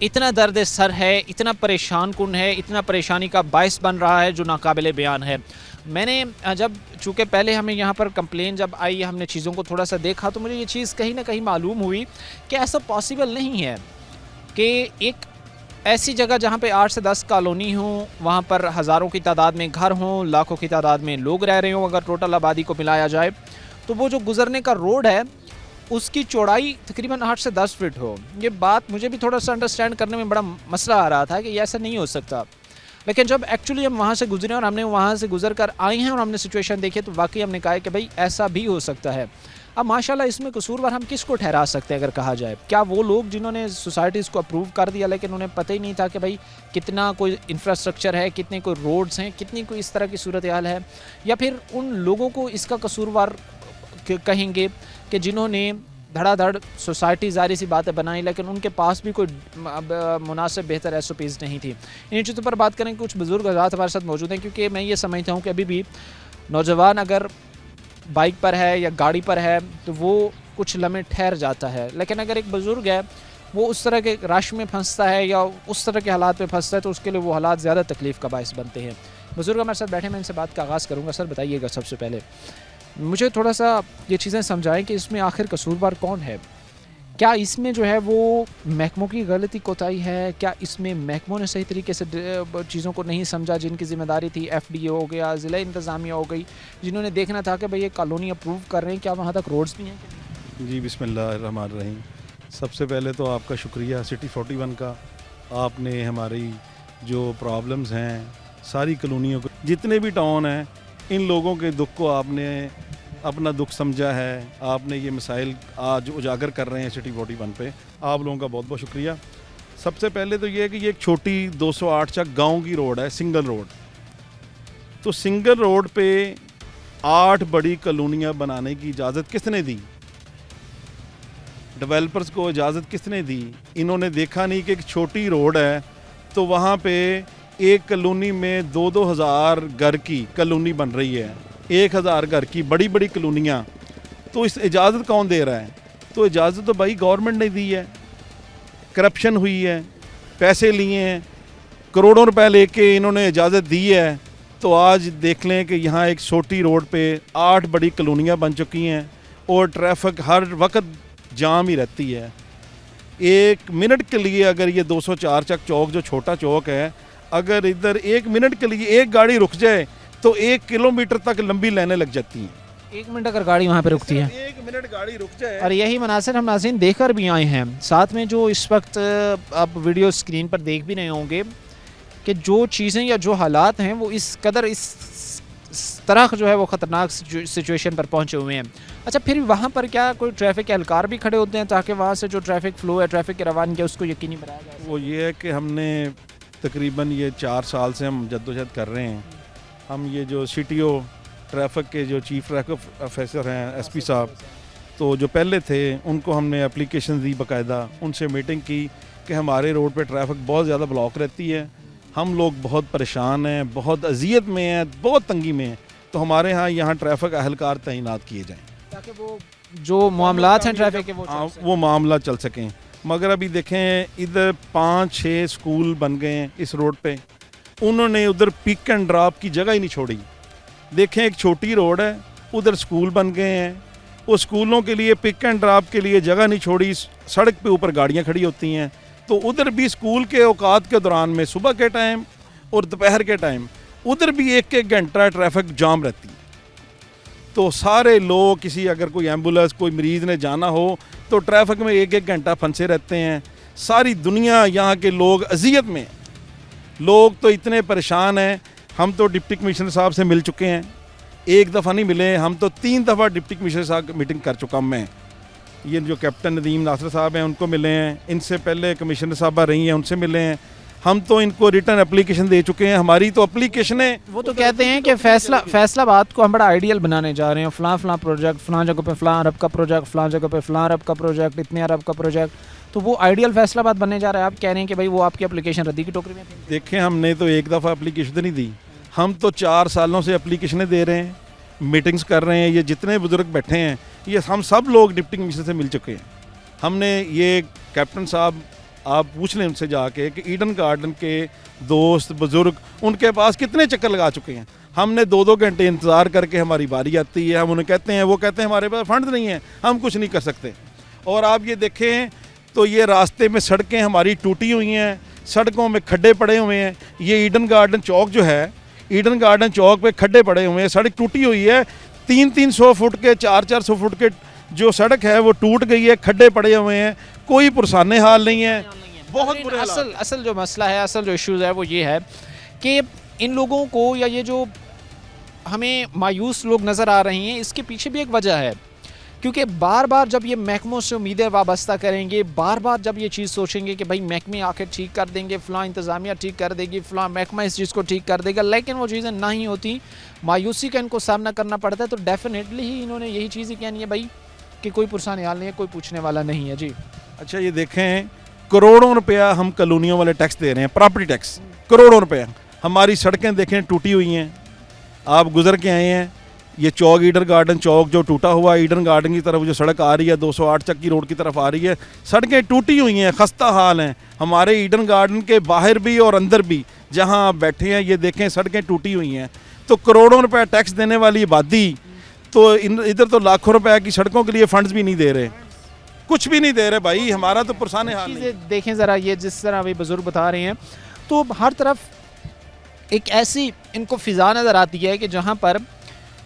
इतना दर्द सर है, इतना परेशान कुन है, इतना परेशानी का बायस बन रहा है जो नाकाबिले बयान है। मैंने जब चूँकि पहले हमें यहाँ पर कंप्लेन जब आई, हमने चीज़ों को थोड़ा सा देखा तो मुझे ये चीज़ कहीं ना कहीं मालूम हुई कि ऐसा पॉसिबल नहीं है कि एक ऐसी जगह जहाँ पे 8 से 10 कॉलोनी हो, वहाँ पर हज़ारों की तादाद में घर हों, लाखों की तादाद में लोग रह रहे हों, अगर टोटल आबादी को मिलाया जाए तो वो जो गुज़रने का रोड है उसकी चौड़ाई तकरीबन 8 से 10 फीट हो। ये बात मुझे भी थोड़ा सा अंडरस्टैंड करने में बड़ा मसला आ रहा था कि ये ऐसा नहीं हो सकता, लेकिन जब एक्चुअली हम वहाँ से गुजरे और हमने वहाँ से गुजर कर आए हैं और हमने सिचुएशन देखी तो वाकई हमने कहा कि भाई ऐसा भी हो सकता है। अब माशाल्लाह इसमें कसूरवार हम किसको ठहरा सकते हैं अगर कहा जाए? क्या वो लोग जिन्होंने सोसाइटीज़ को अप्रूव कर दिया लेकिन उन्हें पता ही नहीं था कि भाई कितना कोई इंफ्रास्ट्रक्चर है, कितने कोई रोड्स हैं, कितनी कोई इस तरह की सूरत हाल है, या फिर उन लोगों को इसका कसूरवार कहेंगे कि जिन्होंने धड़ाधड़ सोसाइटी ज़ाहिर सी बातें बनाई लेकिन उनके पास भी कोई मुनासिब बेहतर SOPs नहीं थी। इन चीज़ों पर बात करें, कुछ बुज़ुर्ग हज़रात हमारे साथ मौजूद हैं, क्योंकि मैं ये समझता हूँ कि अभी भी नौजवान अगर बाइक पर है या गाड़ी पर है तो वो कुछ लम्हे ठहर जाता है, लेकिन अगर एक बुज़ुर्ग है वो उस तरह के रश में फंसता है या उस तरह के हालात में फंसता है तो उसके लिए वो हालात ज़्यादा तकलीफ़ का बायस बनते हैं। बुज़ुर्ग हमारे साथ बैठे, मैं इनसे बात का आगाज़ करूँगा। सर बताइएगा, सबसे पहले मुझे थोड़ा सा ये चीज़ें समझाएं कि इसमें आखिर कसूरवार कौन है क्या इसमें जो है वो महकमों की गलती कोताही है? क्या इसमें महकमों ने सही तरीके से चीज़ों को नहीं समझा जिनकी ज़िम्मेदारी थी? एफडीए हो गया, ज़िला इंतज़ामिया हो गई, जिन्होंने देखना था कि भाई ये कॉलोनी अप्रूव कर रहे हैं, क्या वहाँ तक रोड्स भी हैं कि नहीं? जी बिस्मिल्लाहिर्रहमानिर्रहीम। सबसे पहले तो आपका शुक्रिया सिटी 41 का। आपने हमारी जो प्रॉब्लम्स हैं सारी कॉलोनियों को, जितने भी टाउन हैं, इन लोगों के दुख को आपने अपना दुख समझा है। आपने ये मसाइल आज उजागर कर रहे हैं सिटी 41 पे। आप लोगों का बहुत बहुत शुक्रिया। सबसे पहले तो ये है कि ये एक छोटी 208 चक गांव की रोड है, सिंगल रोड। तो सिंगल रोड पे 8 बड़ी कॉलोनियाँ बनाने की इजाज़त किसने दी? डेवलपर्स को इजाज़त किसने दी? इन्होंने देखा नहीं कि एक छोटी रोड है तो वहाँ पे एक कॉलोनी में 2-2 हज़ार घर की कॉलोनी बन रही है, 1,000 घर की बड़ी बड़ी कॉलोनियाँ। तो इस इजाज़त कौन दे रहा है? तो इजाज़त तो भाई गवर्नमेंट ने दी है। करप्शन हुई है, पैसे लिए हैं, करोड़ों रुपए लेके इन्होंने इजाज़त दी है। तो आज देख लें कि यहाँ एक छोटी रोड पे 8 बड़ी कॉलोनियाँ बन चुकी हैं और ट्रैफिक हर वक्त जाम ही रहती है। 1 मिनट के लिए अगर ये 204 चक चौक जो छोटा चौक है, अगर इधर 1 मिनट के लिए एक गाड़ी रुक जाए तो 1 किलोमीटर तक लंबी लाइनें लग जाती हैं। 1 मिनट अगर गाड़ी वहाँ पे रुकती है, 1 मिनट गाड़ी रुक जाए। और यही मनासिर हम नाज़रीन देख कर भी आए हैं। साथ में जो इस वक्त आप वीडियो स्क्रीन पर देख भी रहे होंगे कि जो चीज़ें या जो हालात हैं वो इस कदर इस तरह जो है वो ख़तरनाक सिचुएशन पर पहुँचे हुए हैं। अच्छा, फिर वहाँ पर क्या कोई ट्रैफिक के एहलकार भी खड़े होते हैं ताकि वहाँ से जो ट्रैफिक फ़्लो है, ट्रैफिक की रवानगी है, उसको यकीनी बनाया जाए? वो ये है कि हमने तकरीबन ये 4 साल से हम जद्दोजहद कर रहे हैं। हम ये जो CTO ट्रैफिक के जो चीफ ट्रैफिक ऑफिसर हैं SP साहब, तो जो पहले थे उनको हमने एप्लीकेशन दी बाकायदा, उनसे मीटिंग की कि हमारे रोड पे ट्रैफिक बहुत ज़्यादा ब्लॉक रहती है, हम लोग बहुत परेशान हैं, बहुत अजियत में हैं, बहुत तंगी में हैं, तो हमारे यहाँ ट्रैफिक अहलकार तैनात किए जाएँ ताकि वो जो मामलात हैं ट्रैफिक के वो मामला चल सकें। मगर अभी देखें इधर 5-6 स्कूल बन गए हैं इस रोड पे, उन्होंने उधर पिक एंड ड्रॉप की जगह ही नहीं छोड़ी। देखें एक छोटी रोड है, उधर स्कूल बन गए हैं, वो स्कूलों के लिए पिक एंड ड्रॉप के लिए जगह नहीं छोड़ी। सड़क पे ऊपर गाड़ियाँ खड़ी होती हैं, तो उधर भी स्कूल के औकात के दौरान में सुबह के टाइम और दोपहर के टाइम उधर भी 1-1 घंटा ट्रैफिक जाम रहती है। तो सारे लोग, किसी अगर कोई एम्बुलेंस कोई मरीज़ ने जाना हो तो ट्रैफिक में 1-1 घंटा फंसे रहते हैं। सारी दुनिया यहाँ के लोग अजियत में, लोग तो इतने परेशान हैं। हम तो डिप्टी कमिश्नर साहब से मिल चुके हैं, एक दफ़ा नहीं मिले, हम तो 3 दफ़ा डिप्टी कमिश्नर साहब मीटिंग कर चुका हूँ मैं। ये जो कैप्टन नदीम नासर साहब हैं उनको मिले हैं, इनसे पहले कमिश्नर साहबा रही हैं उनसे मिले हैं। हम तो इनको रिटर्न एप्लीकेशन दे चुके हैं। हमारी तो एप्लीकेशनें, वो तो कहते हैं कि फैसलाबाद को हम बड़ा आइडियल बनाने जा रहे हैं, फ़लाँ प्रोजेक्ट, फ़लाँ जगह पे फ़लाँ अरब का प्रोजेक्ट, फ़लाँ जगह पे फ़लाँ अरब का प्रोजेक्ट, इतने अरब का प्रोजेक्ट, तो वो आइडियल फैसलाबाद बनने जा रहा है। आप कह रहे हैं कि भाई वो आपकी एप्लीकेशन रद्दी की टोकरी में थी? देखें हमने तो एक दफ़ा एप्लीकेशन नहीं दी, हम तो 4 सालों से एप्लीकेशनें दे रहे हैं, मीटिंग्स कर रहे हैं। ये जितने बुजुर्ग बैठे हैं ये हम सब लोग डिप्टी कमिश्नर से मिल चुके हैं। हमने ये कैप्टन साहब, आप पूछ लें उनसे जाके कि ईडन गार्डन के दोस्त बुजुर्ग उनके पास कितने चक्कर लगा चुके हैं। हमने 2-2 घंटे इंतज़ार करके हमारी बारी आती है, हम उन्हें कहते हैं, वो कहते हैं हमारे पास फंड नहीं है, हम कुछ नहीं कर सकते। और आप ये देखें तो ये रास्ते में सड़कें हमारी टूटी हुई हैं, सड़कों में खड्डे पड़े हुए हैं। ये ईडन गार्डन चौक जो है, ईडन गार्डन चौक पे खड्डे पड़े हुए हैं, सड़क टूटी हुई है। 300-300 फुट के 400-400 फुट के जो सड़क है वो टूट गई है, खड्डे पड़े हुए हैं, कोई पुरसाने हाल नहीं है, बहुत बुरे हालात। असल जो मसला है, असल जो इश्यूज़ है वो ये है कि इन लोगों को, या ये जो हमें मायूस लोग नज़र आ रहे हैं, इसके पीछे भी एक वजह है। क्योंकि बार बार जब ये महकमों से उम्मीदें वाबस्ता करेंगे, बार बार जब ये चीज़ सोचेंगे कि भाई महकमे आके ठीक कर देंगे, फ़लाँ इंतज़ामिया ठीक कर देगी, फ़लाँ महकमा इस चीज़ को ठीक कर देगा, लेकिन वो चीज़ें ना ही होती, मायूसी का इनको सामना करना पड़ता है। तो डेफिनेटली ही इन्होंने यही चीज़ ही कहनी है भाई कि कोई पुरसान हाल नहीं है, कोई पूछने वाला नहीं है। जी अच्छा, ये देखें करोड़ों रुपया हम कॉलोनियों वाले टैक्स दे रहे हैं, प्रॉपर्टी टैक्स, करोड़ों रुपया। हमारी सड़कें देखें टूटी हुई हैं, आप गुजर के आए हैं। ये चौक, ईडन गार्डन चौक जो टूटा हुआ है, ईडन गार्डन की तरफ जो सड़क आ रही है 208 चक की रोड की तरफ आ रही है, सड़कें टूटी हुई हैं, खस्ता हाल हैं। हमारे ईडन गार्डन के बाहर भी और अंदर भी जहां आप बैठे हैं, ये देखें सड़कें टूटी हुई हैं। तो करोड़ों रुपए टैक्स देने वाली आबादी तो इधर तो लाखों रुपए की सड़कों के लिए फंड्स भी नहीं दे रहे। कुछ भी नहीं दे रहे भाई, हमारा तो पुरसाने हाल नहीं है। चीज़ें देखें ज़रा, ये जिस तरह अभी बुजुर्ग बता रहे हैं, तो हर तरफ एक ऐसी इनको फ़िज़ा नज़र आती है कि जहाँ पर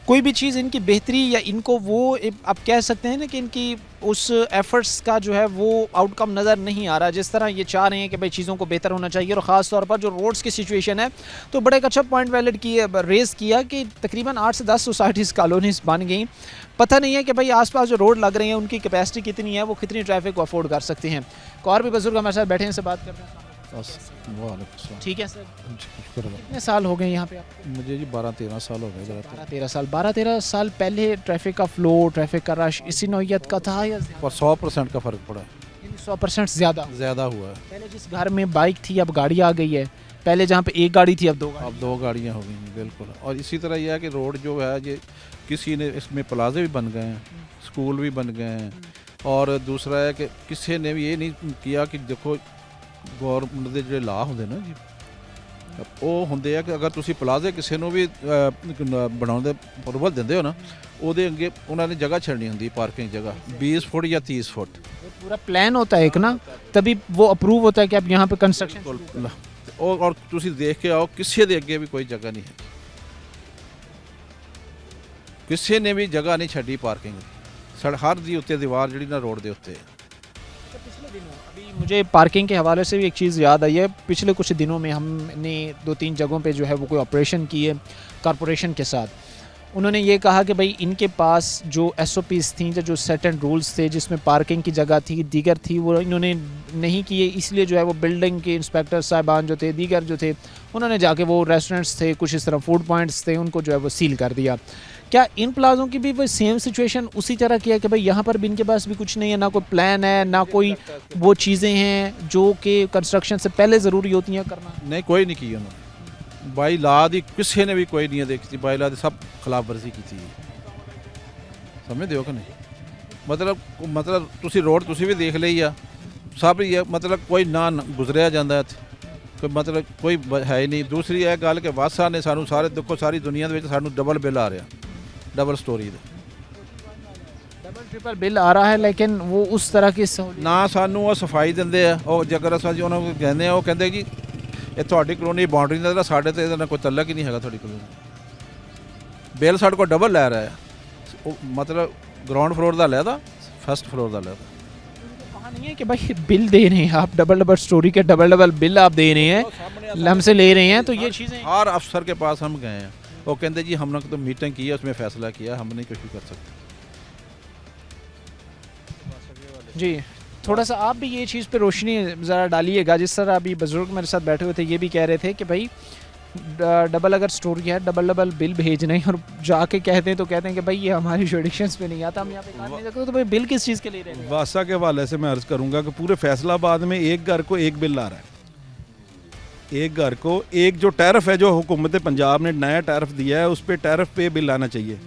कोई भी चीज़ इनकी बेहतरी या इनको वो आप कह सकते हैं ना कि इनकी उस एफ़र्ट्स का जो है वो आउटकम नज़र नहीं आ रहा, जिस तरह ये चाह रहे हैं कि भाई चीज़ों को बेहतर होना चाहिए। और ख़ास तौर पर जो रोड्स की सिचुएशन है, तो बड़ा एक अच्छा पॉइंट वैलिड की रेज़ किया कि तकरीबन 8 से 10 सोसाइटीज़ कॉलोनीज़ बन गई। पता नहीं है कि भाई आसपास जो रोड लग रहे हैं उनकी कैपेसिटी कितनी है, वो कितनी ट्रैफिक को अफोर्ड कर सकते हैं। और भी बुजुर्ग हमारे साथ बैठे हैं, से बात करते हैं। ठीक है सर, कितने साल हो गए यहाँ पे आपको? मुझे जी 12-13 साल हो गए जरा। 12-13 साल पहले ट्रैफिक का फ्लो, ट्रैफिक का रश इसी नौयत का था या पर 100% का फ़र्क पड़ा है, 100% ज़्यादा हुआ है। पहले जिस घर में बाइक थी अब गाड़ी आ गई है, पहले जहाँ पे एक गाड़ी थी अब 2 गाड़ी। अब 2 गाड़ियाँ हो गई हैं, बिल्कुल। और इसी तरह यह है कि रोड जो है ये किसी ने इसमें प्लाजे भी बन गए हैं, स्कूल भी बन गए हैं। और दूसरा है कि किसी ने भी ये नहीं किया कि देखो गौरमेंट ਦੇ ਜਿਹੜੇ ਲਾਅ ਹੁੰਦੇ ਨਾ ਜੀ, ਉਹ ਹੁੰਦੇ ਆ ਕਿ ਅਗਰ ਤੁਸੀਂ ਪਲਾਜ਼ੇ ਕਿਸੇ ਨੂੰ ਵੀ ਬਣਾਉਣ ਦੇ ਅਪਰੂਵਲ ਦਿੰਦੇ ਹੋ ਨਾ, ਉਹਦੇ ਅੱਗੇ ਉਹਨਾਂ ਨੇ ਜਗ੍ਹਾ ਛੱਡਣੀ ਹੁੰਦੀ ਪਾਰਕਿੰਗ जगह 20 फुट या 30 फुट। पूरा प्लान होता है एक ना, तभी वो अप्रूव होता है कि आप यहाँ पे कंस्ट्रक्शन। और ਤੁਸੀਂ ਦੇਖ ਕੇ ਆਓ ਕਿਸੇ ਦੇ ਅੱਗੇ ਵੀ ਕੋਈ ਜਗ੍ਹਾ ਨਹੀਂ ਹੈ, ਕਿਸੇ ਨੇ ਵੀ ਜਗ੍ਹਾ ਨਹੀਂ ਛੱਡੀ ਪਾਰਕਿੰਗ ਦੀ। ਸੜ ਹਰ ਦੀ ਉੱਤੇ ਦੀਵਾਰ ਜਿਹੜੀ ਨਾ ਰੋਡ ਦੇ ਉੱਤੇ ਹੈ। अभी मुझे पार्किंग के हवाले से भी एक चीज़ याद आई है। पिछले कुछ दिनों में हमने 2-3 जगहों पे जो है वो कोई ऑपरेशन किए कॉरपोरेशन के साथ। उन्होंने ये कहा कि भाई इनके पास जो SOPs थी, जो सेट एंड रूल्स थे, जिसमें पार्किंग की जगह थी, दीगर थी, वो इन्होंने नहीं किए। इसलिए जो है वो बिल्डिंग के इंस्पेक्टर साहिबान जो थे, दीगर जो थे, उन्होंने जाके वो रेस्टोरेंट्स थे, कुछ इस तरह फूड पॉइंट्स थे, उनको जो है वो सील कर दिया। क्या इन प्लाजों की भी वो सेम सिचुएशन उसी तरह की है कि भाई यहाँ पर भी इनके पास भी कुछ नहीं है, ना कोई प्लान है, ना कोई वो चीज़ें हैं जो कि कंस्ट्रक्शन से पहले ज़रूरी होती हैं करना? नहीं, कोई नहीं की उन्होंने। बाई ला दी किसी ने भी कोई नहीं देखी, बाई ला दी सब खिलाफ वर्जी की थी। समझते हो कि नहीं? मतलब तुसी रोड तुसी भी देख ली आ, सब ये मतलब कोई ना गुजरिया जाता है, कोई मतलब कोई है ही नहीं। दूसरी यह गल कि वासा ने सानू सारे देखो सारी दुनिया के सानू डबल बिल आ रहा, double story double triple bill आ रहा है, लेकिन वो उस तरह की ना सानू वो सफाई देंगे आ। और जगर अस उन्होंने कहते हैं, वो कहते जी ये थोड़ी कलोनी बाउंड्री का साढ़े तो ये कोई तलक ही नहीं है। थोड़ी कलोनी बिल साढ़े को डबल लै रहा है, मतलब ग्राउंड फ्लोर का लैदा, फर्स्ट फ्लोर का लैदा। कहा नहीं है कि भाई बिल दे रहे हैं आप, डबल डबल स्टोरी के डबल बिल आप दे रहे हैं, हमसे ले रहे हैं, तो ये चीज़ें हर अफसर के पास हम गए हैं, वो कहते जी हमने तो मीटिंग की है, उसमें फैसला किया, हम नहीं कुछ भी कर सकते। जी, थोड़ा सा आप भी ये चीज़ पे रोशनी ज़रा डालिएगा। जिस तरह अभी बुजुर्ग मेरे साथ बैठे हुए थे, ये भी कह रहे थे कि भाई डबल अगर स्टोरी है, डबल बिल भेज रहे हैं, और जाके कहते हैं तो कहते हैं कि भाई ये हमारी जुडिक्शंस पे नहीं आता, हम यहाँ पे काट नहीं सकते, तो भाई बिल किस चीज़ के ले रहे हैं? वासा के हवाले से मैं अर्ज़ करूँगा कि पूरे फैसलाबाद में एक घर को एक बिल आ रहा है। एक घर को एक जो टैरिफ है, जो हुकूमत पंजाब ने नया टैरिफ दिया है, उस पर टैरिफ पे बिल आना चाहिए।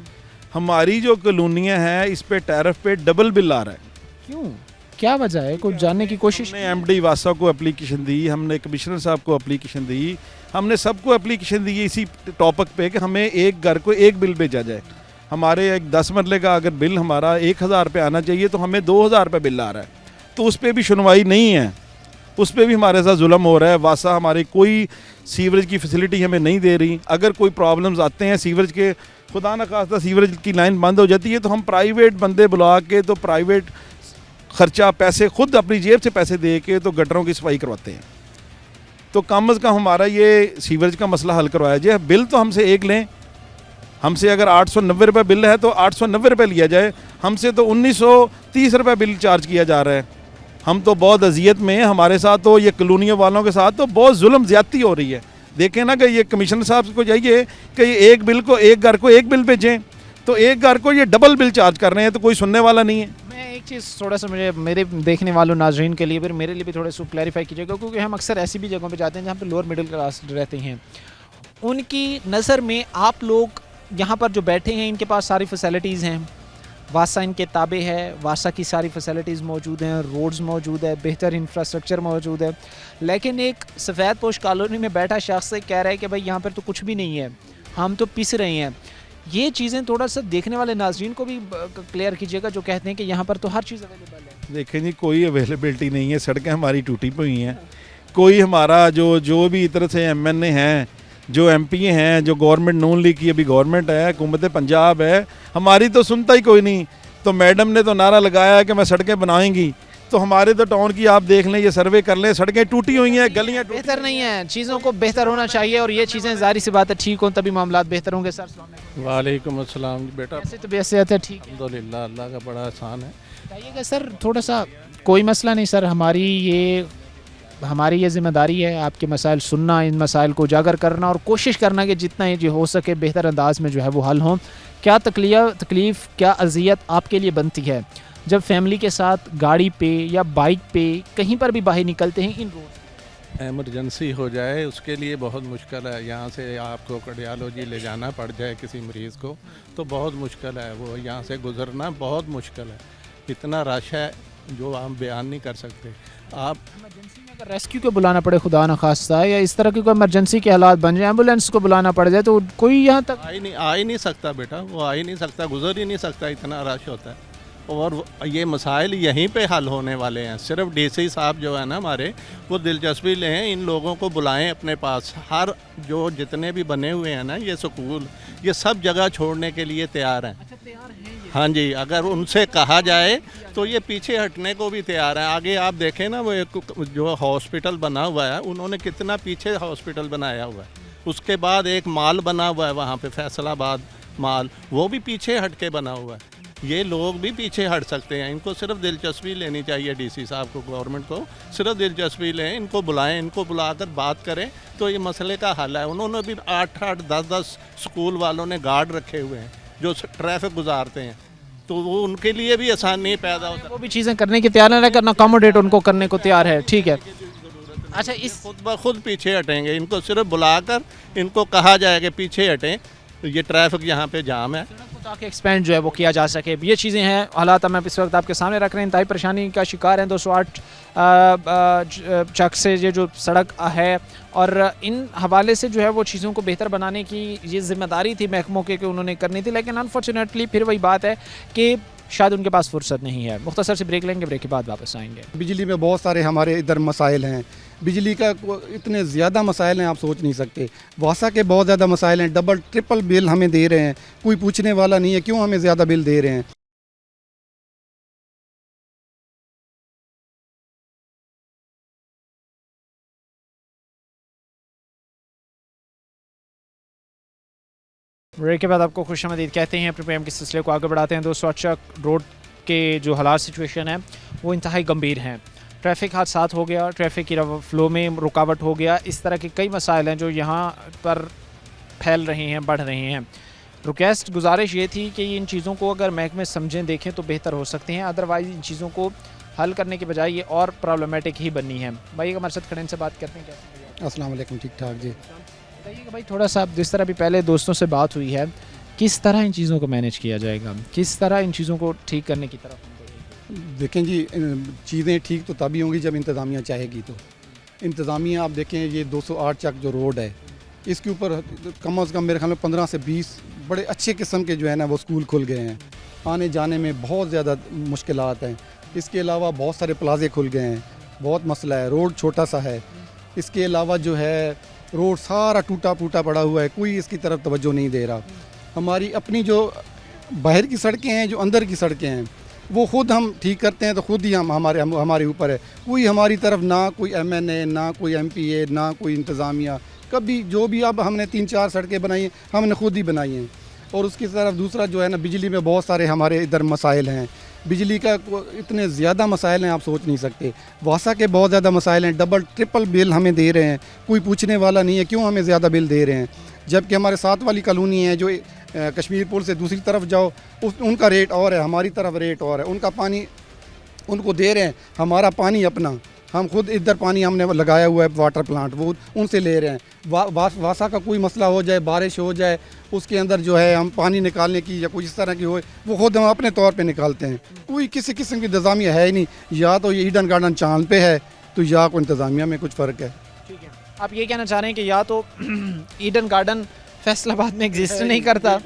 हमारी जो कॉलोनियाँ हैं इस पे टैरिफ पे डबल बिल आ रहा है। क्यों, क्या वजह है? कुछ जानने की कोशिश? हमने MD वासा को एप्लीकेशन दी, हमने कमिश्नर साहब को एप्लीकेशन दी, हमने सबको एप्लीकेशन दी इसी टॉपिक पे कि हमें एक घर को एक बिल भेजा जाए। हमारे एक 10 मरले का अगर बिल हमारा 1000 रुपये आना चाहिए तो हमें 2000 रुपये बिल आ रहा है, तो उस पर भी सुनवाई नहीं है, उस पर भी हमारे साथ जुल्म हो रहा है। वासा हमारी कोई सीवरेज की फैसिलिटी हमें नहीं दे रही। अगर कोई प्रॉब्लम्स आते हैं सीवरेज के, खुदा न खास्ता सीवरेज की लाइन बंद हो जाती है, तो हम प्राइवेट बंदे बुला के, तो प्राइवेट खर्चा पैसे खुद अपनी जेब से पैसे दे के तो गटरों की सफाई करवाते हैं। तो कम अज़ कम हमारा ये सीवरेज का मसला हल करवाया जाए। बिल तो हमसे एक लें, हमसे अगर 890 रुपये बिल है तो 890 रुपये लिया जाए, हमसे तो 1930 रुपये बिल चार्ज किया जा रहा है। हम तो बहुत अजियत में हैं, हमारे साथ तो ये कॉलोनियों वालों के साथ तो बहुत जुल्म ज़्यादती हो रही है। देखें ना कि ये कमिश्नर साहब को चाहिए कि ये एक बिल को, एक घर को एक बिल भेजें, तो एक घर को ये डबल बिल चार्ज कर रहे हैं, तो कोई सुनने वाला नहीं है। मैं एक चीज़ थोड़ा सा मुझे मेरे देखने वालों नाजरीन के लिए, फिर मेरे लिए भी थोड़ा सा क्लैरिफाई कीजिएगा, क्योंकि हम अक्सर ऐसी भी जगहों पे जाते हैं जहाँ पे लोअर मिडिल क्लास रहते हैं। उनकी नज़र में आप लोग यहाँ पर जो बैठे हैं, इनके पास सारी फैसिलिटीज़ हैं, वासा इनके ताबे है, वासा की सारी फैसिलिटीज़ मौजूद हैं, रोड्स मौजूद है, बेहतर इंफ्रास्ट्रक्चर मौजूद है, लेकिन एक सफ़ेद पोश कॉलोनी में बैठा शख्स कह रहा है कि भाई यहाँ पर तो कुछ भी नहीं है, हम तो पिस रहे हैं। ये चीज़ें थोड़ा सा देखने वाले नाजरीन को भी क्लियर कीजिएगा, जो कहते हैं कि यहाँ पर तो हर चीज़ अवेलेबल है। देखें जी, कोई अवेलेबिलिटी नहीं है, सड़कें हमारी टूटी हुई हैं। कोई हमारा जो भी इधर से एमएनए हैं, जो एमपी हैं, जो गवर्नमेंट नून लीग की अभी गवर्नमेंट है, हुकूमत पंजाब है, हमारी तो सुनता ही कोई नहीं। तो मैडम ने तो नारा लगाया है कि मैं सड़कें बनाएंगी, तो हमारे तो टाउन की आप देख लें, ये सर्वे कर लें, सड़कें टूटी हुई हैं, गलियाँ बेहतर नहीं है, चीज़ों को बेहतर होना चाहिए और ये चीज़ें जाहिर सी बात है ठीक हों तभी मामला बेहतर होंगे। सर वालेकुम अस्सलाम बेटा, ऐसे तो बेहतर है, ठीक है। अल्हम्दुलिल्लाह, अल्लाह का बड़ा एहसान है। बताइएगा सर, थोड़ा सा कोई मसला नहीं सर, हमारी ये जिम्मेदारी है आपके मसाइल सुनना, इन मसाइल को उजागर करना और कोशिश करना कि जितना ये जो हो सके बेहतर अंदाज में जो है वो हल हों। क्या तकलीफ़ क्या अजियत आपके लिए बनती है जब फैमिली के साथ गाड़ी पे या बाइक पे कहीं पर भी बाहर निकलते हैं इन रोड? एमरजेंसी हो जाए उसके लिए बहुत मुश्किल है, यहाँ से आपको कार्डियोलॉजी ले जाना पड़ जाए किसी मरीज़ को तो बहुत मुश्किल है, वो यहाँ से गुज़रना बहुत मुश्किल है। इतना रश है जो आप बयान नहीं कर सकते। आप इमरजेंसी में अगर रेस्क्यू को बुलाना पड़े खुदा न खास्ता, या इस तरह की कोई इमरजेंसी के हालात बन जाए, एम्बुलेंस को बुलाना पड़ जाए, तो कोई यहाँ तक आ ही नहीं सकता बेटा, वो आ ही नहीं सकता, गुजर ही नहीं सकता, इतना रश होता है। और ये मसाइल यहीं पे हल होने वाले हैं। सिर्फ डीसी साहब जो है ना हमारे, वो दिलचस्पी लें, इन लोगों को बुलाएं अपने पास। हर जो जितने भी बने हुए हैं ना ये स्कूल, ये सब जगह छोड़ने के लिए तैयार हैं। हाँ जी, अगर उनसे कहा जाए तो ये पीछे हटने को भी तैयार है। आगे आप देखें ना, वो एक जो हॉस्पिटल बना हुआ है, उन्होंने कितना पीछे हॉस्पिटल बनाया हुआ है। उसके बाद एक माल बना हुआ है वहाँ पे, फैसलाबाद माल, वो भी पीछे हट के बना हुआ है। ये लोग भी पीछे हट सकते हैं, इनको सिर्फ दिलचस्पी लेनी चाहिए डीसी साहब को, गवर्नमेंट को सिर्फ दिलचस्पी लें, इनको बुलाएं, इनको बुलाकर बात करें तो ये मसले का हल है। उन्होंने भी 8-8, 10-10 स्कूल वालों ने गार्ड रखे हुए हैं जो ट्रैफिक गुजारते हैं, तो वो उनके लिए भी आसानी पैदा होता है। वो भी चीज़ें करने की तैयार है, करना अकोमोडेट उनको करने को तैयार है, ठीक है। अच्छा, इस खुद ब खुद पीछे हटेंगे, इनको सिर्फ बुलाकर इनको कहा जाए कि पीछे हटें, तो ये ट्रैफिक यहाँ पे जाम है, ताकि एक्सपेंड जो है वो किया जा सके। ये चीज़ें हैं, हालात हम इस वक्त आपके सामने रख रहे हैं। इंतहाई परेशानी का शिकार हैं 208 चक से ये जो सड़क है, और इन हवाले से जो है वो चीज़ों को बेहतर बनाने की ये जिम्मेदारी थी महकमों के कि उन्होंने करनी थी, लेकिन अनफॉर्चुनेटली फिर वही बात है कि शायद उनके पास फुर्सत नहीं है। मुख्तसर से ब्रेक लेंगे, ब्रेक के बाद वापस आएंगे। बिजली में बहुत सारे हमारे इधर मसाइल हैं, बिजली का इतने ज़्यादा मसाइल हैं आप सोच नहीं सकते। वासा के बहुत ज़्यादा मसाइल हैं, डबल ट्रिपल बिल हमें दे रहे हैं, कोई पूछने वाला नहीं है क्यों हमें ज़्यादा बिल दे रहे हैं। ब्रेक के बाद आपको खुशामदीद कहते हैं। अपने प्रोग्राम के सिलसिले को आगे बढ़ाते हैं। 208 रोड के जो हालात सिचुएशन है वो इंतहाई गंभीर हैं। ट्रैफिक हादसा हो गया, ट्रैफिक की फ़्लो में रुकावट हो गया, इस तरह के कई मसाइल हैं जो यहाँ पर फैल रहे हैं, बढ़ रहे हैं। रिक्वेस्ट गुजारिश ये थी कि इन चीज़ों को अगर महकमे समझें, देखें तो बेहतर हो सकते हैं, अदरवाइज़ इन चीज़ों को हल करने के बजाय ये और प्रॉब्लमेटिक ही बननी है। भाई हमारे साथ खड़े से बात करते हैं। कैसे? अस्सलाम वालेकुम, ठीक ठाक जी। बताइएगा भाई, थोड़ा सा जिस तरह भी पहले दोस्तों से बात हुई है, किस तरह इन चीज़ों को मैनेज किया जाएगा, किस तरह इन चीज़ों को ठीक करने की तरफ? देखें जी, चीज़ें ठीक तो तभी होंगी जब इंतज़ामिया चाहेगी। तो इंतज़ामिया आप देखें, ये 208 चक जो रोड है, इसके ऊपर कम से कम मेरे ख्याल में 15 से 20 बड़े अच्छे किस्म के जो है ना वो स्कूल खुल गए हैं। आने जाने में बहुत ज़्यादा मुश्किलात हैं। इसके अलावा बहुत सारे प्लाजे खुल गए हैं, बहुत मसला है। रोड छोटा सा है, इसके अलावा जो है रोड सारा टूटा फूटा पड़ा हुआ है, कोई इसकी तरफ तवज्जो नहीं दे रहा। हमारी अपनी जो बाहर की सड़कें हैं, जो अंदर की सड़कें हैं, वो ख़ुद हम ठीक करते हैं तो ख़ुद ही हमारे ऊपर है। कोई हमारी तरफ ना कोई MNA, ना कोई MPA, ना कोई इंतज़ामिया, कभी जो भी अब हमने 3-4 सड़कें बनाई हैं हमने ख़ुद ही बनाई हैं। और उसकी तरफ दूसरा जो है ना, बिजली में बहुत सारे हमारे इधर मसाइल हैं। बिजली का इतने ज़्यादा मसाइल हैं आप सोच नहीं सकते। वासा के बहुत ज़्यादा मसाइल हैं, डबल ट्रिपल बिल हमें दे रहे हैं, कोई पूछने वाला नहीं है क्यों हमें ज़्यादा बिल दे रहे हैं। जबकि हमारे साथ वाली कॉलोनी है जो कश्मीर पुल से दूसरी तरफ जाओ, उनका रेट और है, हमारी तरफ रेट और है। उनका पानी उनको दे रहे हैं, हमारा पानी अपना, हम खुद इधर पानी हमने लगाया हुआ है वाटर प्लांट, वो उनसे ले रहे हैं। वासा का कोई मसला हो जाए, बारिश हो जाए, उसके अंदर जो है हम पानी निकालने की या कोई इस तरह की हो, वो खुद हम अपने तौर पे निकालते हैं। कोई किसी किस्म की इंतज़ामिया है ही नहीं। या तो ये ईडन गार्डन चांद पे है, तो या कोई इंतज़ामिया में कुछ फ़र्क है। ठीक है, आप ये कहना चाह रहे हैं कि या तो ईडन गार्डन फैसलाबाद में एग्जिस्ट नहीं करता,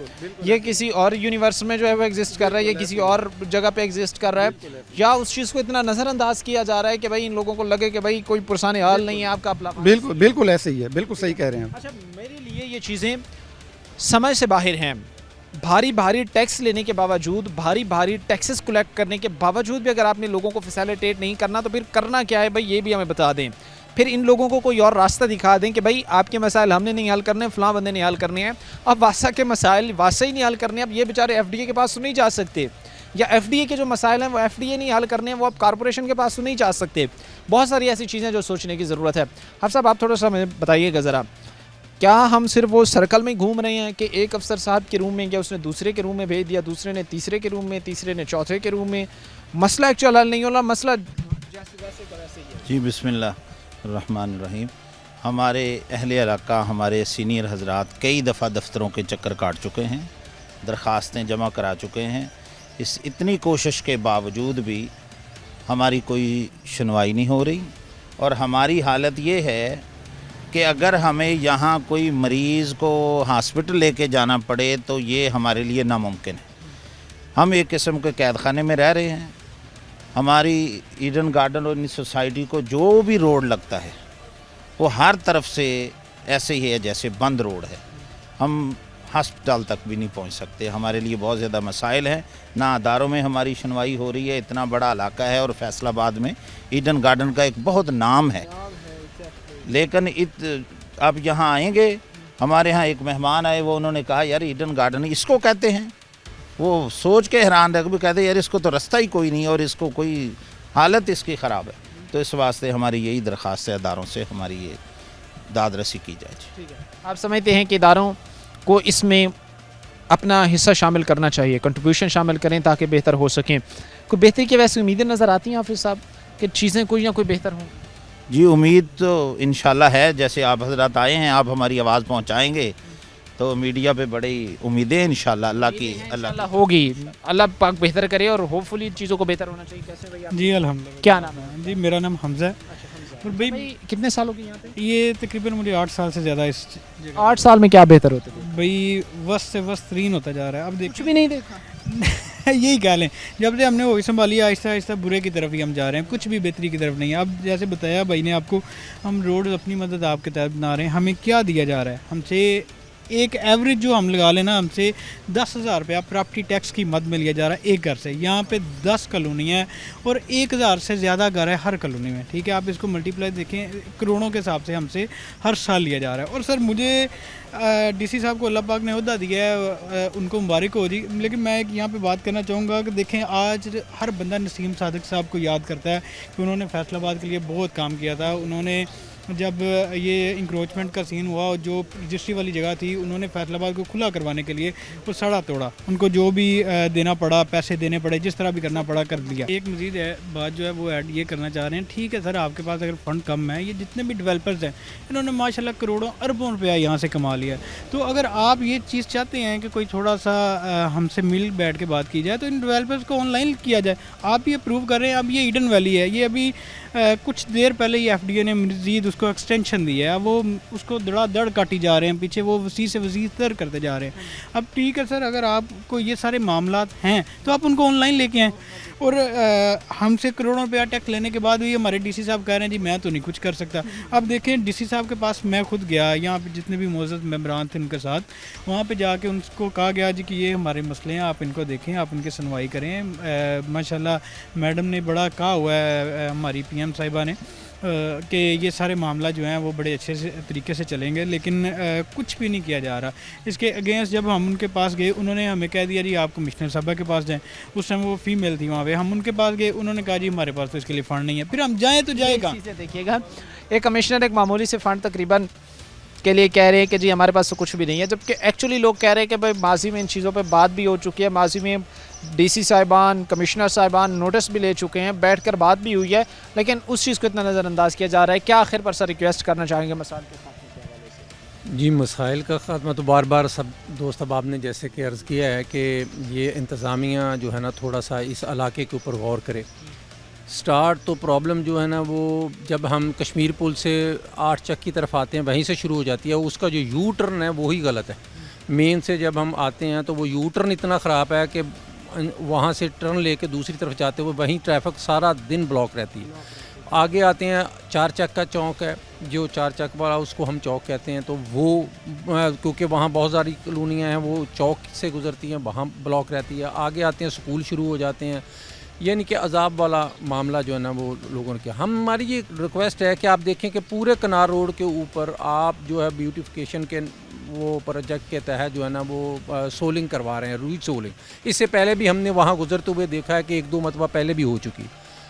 ये किसी और यूनिवर्स में जो है वो एग्जिस्ट कर रहा है, ये किसी और जगह पे एग्जिस्ट कर रहा है, या उस चीज़ को इतना नज़रअंदाज किया जा रहा है कि भाई इन लोगों को लगे कि भाई कोई पुरसाने हाल नहीं है आपका अपना। बिल्कुल बिल्कुल ऐसे ही है, बिल्कुल सही कह रहे हैं आप। अच्छा, मेरे लिए ये चीज़ें समझ से बाहर हैं। भारी भारी टैक्स लेने के बावजूद, भारी भारी टैक्सेस कलेक्ट करने के बावजूद भी अगर आपने लोगों को फैसिलिटेट नहीं करना तो फिर करना क्या है भाई, ये भी हमें बता दें। फिर इन लोगों को कोई और रास्ता दिखा दें कि भाई आपके मसाइल हमने नहीं हल करने, फलां बंदे ने हल करने हैं। अब वासा के मसाइल वासा ही नहीं हल करने, अब ये बेचारे एफडीए के पास तो नहीं जा सकते, या एफडीए के जो मसाइल हैं वो एफडीए नहीं हल करने हैं, वो अब कॉरपोरेशन के पास तो नहीं जा सकते। बहुत सारी ऐसी चीज़ें जो सोचने की ज़रूरत है। हफ़ साहब, आप थोड़ा सा मुझे बताइएगा ज़रा, क्या हम सिर्फ वो सर्कल में घूम रहे हैं कि एक अफसर साहब के रूम में गया, उसने दूसरे के रूम में भेज दिया, दूसरे ने तीसरे के रूम में, तीसरे ने चौथे के रूम में, मसला एक्चुअल हल नहीं होला, मसला जैसे वैसे का वैसे ही है। जी बिस्मिल्लाह रहमान रहीम। हमारे अहले इलाका, हमारे सीनियर हजरात कई दफ़ा दफ्तरों के चक्कर काट चुके हैं, दरख्वास्तें जमा करा चुके हैं। इस इतनी कोशिश के बावजूद भी हमारी कोई सुनवाई नहीं हो रही, और हमारी हालत ये है कि अगर हमें यहाँ कोई मरीज़ को हॉस्पिटल लेके जाना पड़े तो ये हमारे लिए नामुमकिन है। हम एक किस्म के कैद खाने में रह रहे हैं। हमारी ईडन गार्डन और सोसाइटी को जो भी रोड लगता है वो हर तरफ से ऐसे ही है जैसे बंद रोड है। हम हस्पताल तक भी नहीं पहुंच सकते। हमारे लिए बहुत ज़्यादा मसाइल हैं। ना अदारों में हमारी सुनवाई हो रही है, इतना बड़ा इलाका है, और फैसलाबाद में ईडन गार्डन का एक बहुत नाम है। लेकिन अब यहाँ आएंगे, हमारे यहाँ एक मेहमान आए, वो उन्होंने कहा यार ईडन गार्डन इसको कहते हैं। वो सोच के हैरान रह भी कहते यार इसको तो रास्ता ही कोई नहीं और इसको कोई हालत इसकी ख़राब है। तो इस वास्ते हमारी यही दरख्वास्त है अदारों से, हमारी ये दाद रसी की जाए। ठीक है, आप समझते हैं कि इदारों को इसमें अपना हिस्सा शामिल करना चाहिए, कंट्रीब्यूशन शामिल करें ताकि बेहतर हो सकें। कोई बेहतरी की वैसे उम्मीदें नज़र आती हैं हाफिज़ साहब कि चीज़ें कोई ना कोई बेहतर हों? जी उम्मीद तो इंशाल्लाह है। जैसे आप हजरात आए हैं, आप हमारी आवाज़ पहुँचाएँगे तो मीडिया पे बड़ी उम्मीदें हैं इंशाल्लाह। अल्लाह की अल्लाह होगी, अल्लाह पाक बेहतर करे और होपफुली चीज़ों को बेहतर होना चाहिए। कैसे भैया? जी अल्हम्दुलिल्लाह। क्या नाम है? जी मेरा नाम हमज़ा है। और भाई कितने सालों की यहाँ पे? ये तकरीबन मुझे 8 साल से ज़्यादा इस 8 साल में क्या बेहतर होते थे? भाई वस्त से वस्त तरीन होता जा रहा है। अब कुछ भी नहीं देखा। यही कह लें, जब से हमने वही संभाली आहिस्ता आहिस्ता बुरे की तरफ ही हम जा रहे हैं, कुछ भी बेहतरी की तरफ नहीं है। अब जैसे बताया भाई ने आपको, हम रोड अपनी मदद आपके तहत बना रहे हैं। हमें क्या दिया जा रहा है? हमसे एक एवरेज जो हम लगा लेना, हमसे 10,000 रुपया प्रॉपर्टी टैक्स की मद में लिया जा रहा है एक घर से। यहाँ पे 10 कॉलोनी है और 1,000 से ज़्यादा घर है हर कॉलोनी में। ठीक है, आप इसको मल्टीप्लाई देखें, करोड़ों के हिसाब से हमसे हर साल लिया जा रहा है। और सर मुझे डीसी साहब को अल्लाह पाक ने ओहदा दिया है, उनको मुबारक हो जी। लेकिन मैं यहाँ पे बात करना चाहूँगा कि देखें, आज हर बंदा नसीम सादिक साहब को याद करता है कि उन्होंने फैसलाबाद के लिए बहुत काम किया था। उन्होंने जब ये इंक्रोचमेंट का सीन हुआ और जो रजिस्ट्री वाली जगह थी, उन्होंने फैसलाबाद को खुला करवाने के लिए वो सड़ा तोड़ा, उनको जो भी देना पड़ा, पैसे देने पड़े, जिस तरह भी करना पड़ा कर दिया। एक मज़ीद है बात जो है वो ऐड ये करना चाह रहे हैं, ठीक है सर आपके पास अगर फ़ंड कम है, ये जितने भी डेवलपर्स हैं इन्होंने माशाल्लाह करोड़ों अरबों रुपया यहाँ से कमा लिया। तो अगर आप ये चीज़ चाहते हैं कि कोई थोड़ा सा हमसे मिल बैठ के बात की जाए तो इन डेवलपर्स को ऑनलाइन किया जाए। आप ये प्रूव कर रहे हैं, अब ये ईडन वैली है, ये अभी कुछ देर पहले ही एफडीए ने मज़ीद उसको एक्सटेंशन दिया है, वो उसको धड़ाधड़ काटी जा रहे हैं, पीछे वो वसी से वसी तर करते जा रहे हैं। अब ठीक है सर, अगर आपको ये सारे मामलात हैं तो आप उनको ऑनलाइन लेके आएँ। और हमसे करोड़ों रुपया टैक्स लेने के बाद भी हमारे डीसी साहब कह रहे हैं जी मैं तो नहीं कुछ कर सकता। अब देखें, डीसी साहब के पास मैं खुद गया, यहाँ पे जितने भी मौजूद मेंबरान थे उनके साथ, वहाँ पे जाके उनको कहा गया जी कि ये हमारे मसले हैं, आप इनको देखें, आप इनकी सुनवाई करें। माशाल्लाह मैडम ने बड़ा कहा हुआ है हमारी पीएम साहिबा ने कि ये सारे मामला जो हैं वो बड़े अच्छे से तरीके से चलेंगे, लेकिन कुछ भी नहीं किया जा रहा। इसके अगेंस्ट जब हम उनके पास गए, उन्होंने हमें कह दिया जी आप कमिश्नर साहबा के पास जाएं। उस टाइम वो फीमेल थी वहाँ पे, हम उनके पास गए, उन्होंने कहा जी हमारे पास तो इसके लिए फ़ंड नहीं है। फिर हम जाएँ तो जाएगा। देखिएगा, एक कमिश्नर एक मामूली से फ़ंड तकरीबन के लिए कह रहे हैं कि जी हमारे पास तो कुछ भी नहीं है, जबकि एक्चुअली लोग कह रहे हैं कि भाई माजी में इन चीज़ों पे बात भी हो चुकी है, माजी में डीसी साहिबान, कमिश्नर साहिबान नोटिस भी ले चुके हैं, बैठकर बात भी हुई है, लेकिन उस चीज़ को इतना नज़रअंदाज किया जा रहा है। क्या आखिर पर सर रिक्वेस्ट करना चाहेंगे मसाइल के खात्मे के हवाले से? जी मसाइल का खात्मा तो बार बार सब दोस्त अब आपने जैसे कि अर्ज़ किया है कि ये इंतज़ामिया जो है ना थोड़ा सा इस इलाके के ऊपर गौर करे। स्टार्ट तो प्रॉब्लम जो है ना वो जब हम कश्मीर पुल से 8 चक की तरफ आते हैं वहीं से शुरू हो जाती है। उसका जो यू टर्न है वही गलत है। मेन से जब हम आते हैं तो वो यू टर्न इतना ख़राब है कि वहाँ से टर्न लेके दूसरी तरफ जाते हुए वहीं ट्रैफिक सारा दिन ब्लॉक रहती है। आगे आते हैं 4 चक का चौक है, जो 4 चक वाला उसको हम चौक कहते हैं, तो वो क्योंकि वहाँ बहुत सारी कॉलोनियाँ हैं वो चौक से गुजरती हैं, वहाँ ब्लॉक रहती है। आगे आते हैं स्कूल शुरू हो जाते हैं, यानी कि अजाब वाला मामला जो है ना वो लोगों ने किया। हमारी ये रिक्वेस्ट है कि आप देखें कि पूरे कनार रोड के ऊपर आप जो है ब्यूटिफिकेशन के वो प्रोजेक्ट के तहत जो है ना वो सोलिंग करवा रहे हैं, रूई सोलिंग। इससे पहले भी हमने वहाँ गुजरते हुए देखा है कि 1-2 मरतबा पहले भी हो चुकी,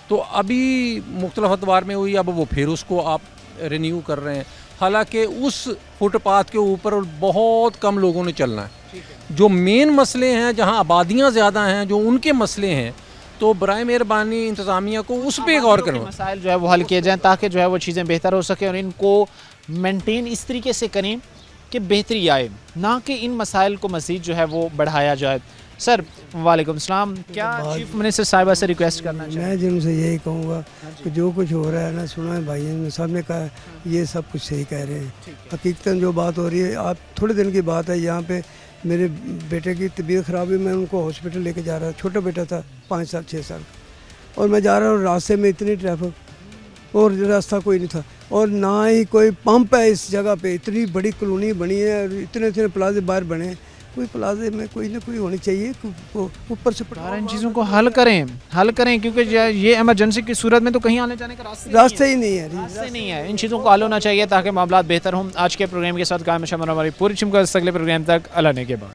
तो अभी मुख्तलिफ अतवार में हुई, अब वो फिर उसको आप रिन्यू कर रहे हैं। हालांकि उस फुटपाथ के ऊपर बहुत कम लोगों ने चलना है। जो मेन मसले हैं, जहां आबादियां ज़्यादा हैं, जो उनके मसले हैं, तो बराए मेहरबानी इंतज़ामिया को उस पर गौर करें, मसाइल जो है वो हल किए जाएँ ताकि जो है वो चीज़ें बेहतर हो सकें और इनको मेंटेन इस तरीके से करें कि बेहतरी आए, ना कि इन मसाइल को मज़ीद जो है वो बढ़ाया जाए। सर वालेकुम सलाम, क्या चीफ मिनिस्टर साहिबा से रिक्वेस्ट करना चाहिए? मैं जिनसे यही कहूँगा कि जो कुछ हो रहा है ना, सुना है भाइयों ने सब ने कहा, ये सब कुछ सही कह रहे हैं। हकीकतन जो बात हो रही है, आप थोड़े दिन की बात है, यहाँ पे मेरे बेटे की तबीयत ख़राब हुई, मैं उनको हॉस्पिटल लेके जा रहा था, छोटा बेटा था 5 साल 6 साल का, और मैं जा रहा हूँ, रास्ते में इतनी ट्रैफिक और रास्ता कोई नहीं था, और ना ही कोई पंप है इस जगह पे। इतनी बड़ी कॉलोनी बनी है, इतने प्लाजे बाहर बने हैं, कोई प्लाजे में कोई ना कोई होनी चाहिए, ऊपर से इन चीज़ों को हल करें क्योंकि ये इमरजेंसी की सूरत में तो कहीं आने जाने का रास्ते ही नहीं है, रास्ते नहीं है। इन चीज़ों को हल होना चाहिए ताकि मामला बेहतर हों। आज के प्रोग्राम के साथ कायम हमारी पूरी चिमका अगले प्रोग्राम तक अल्लाह ने के बाद।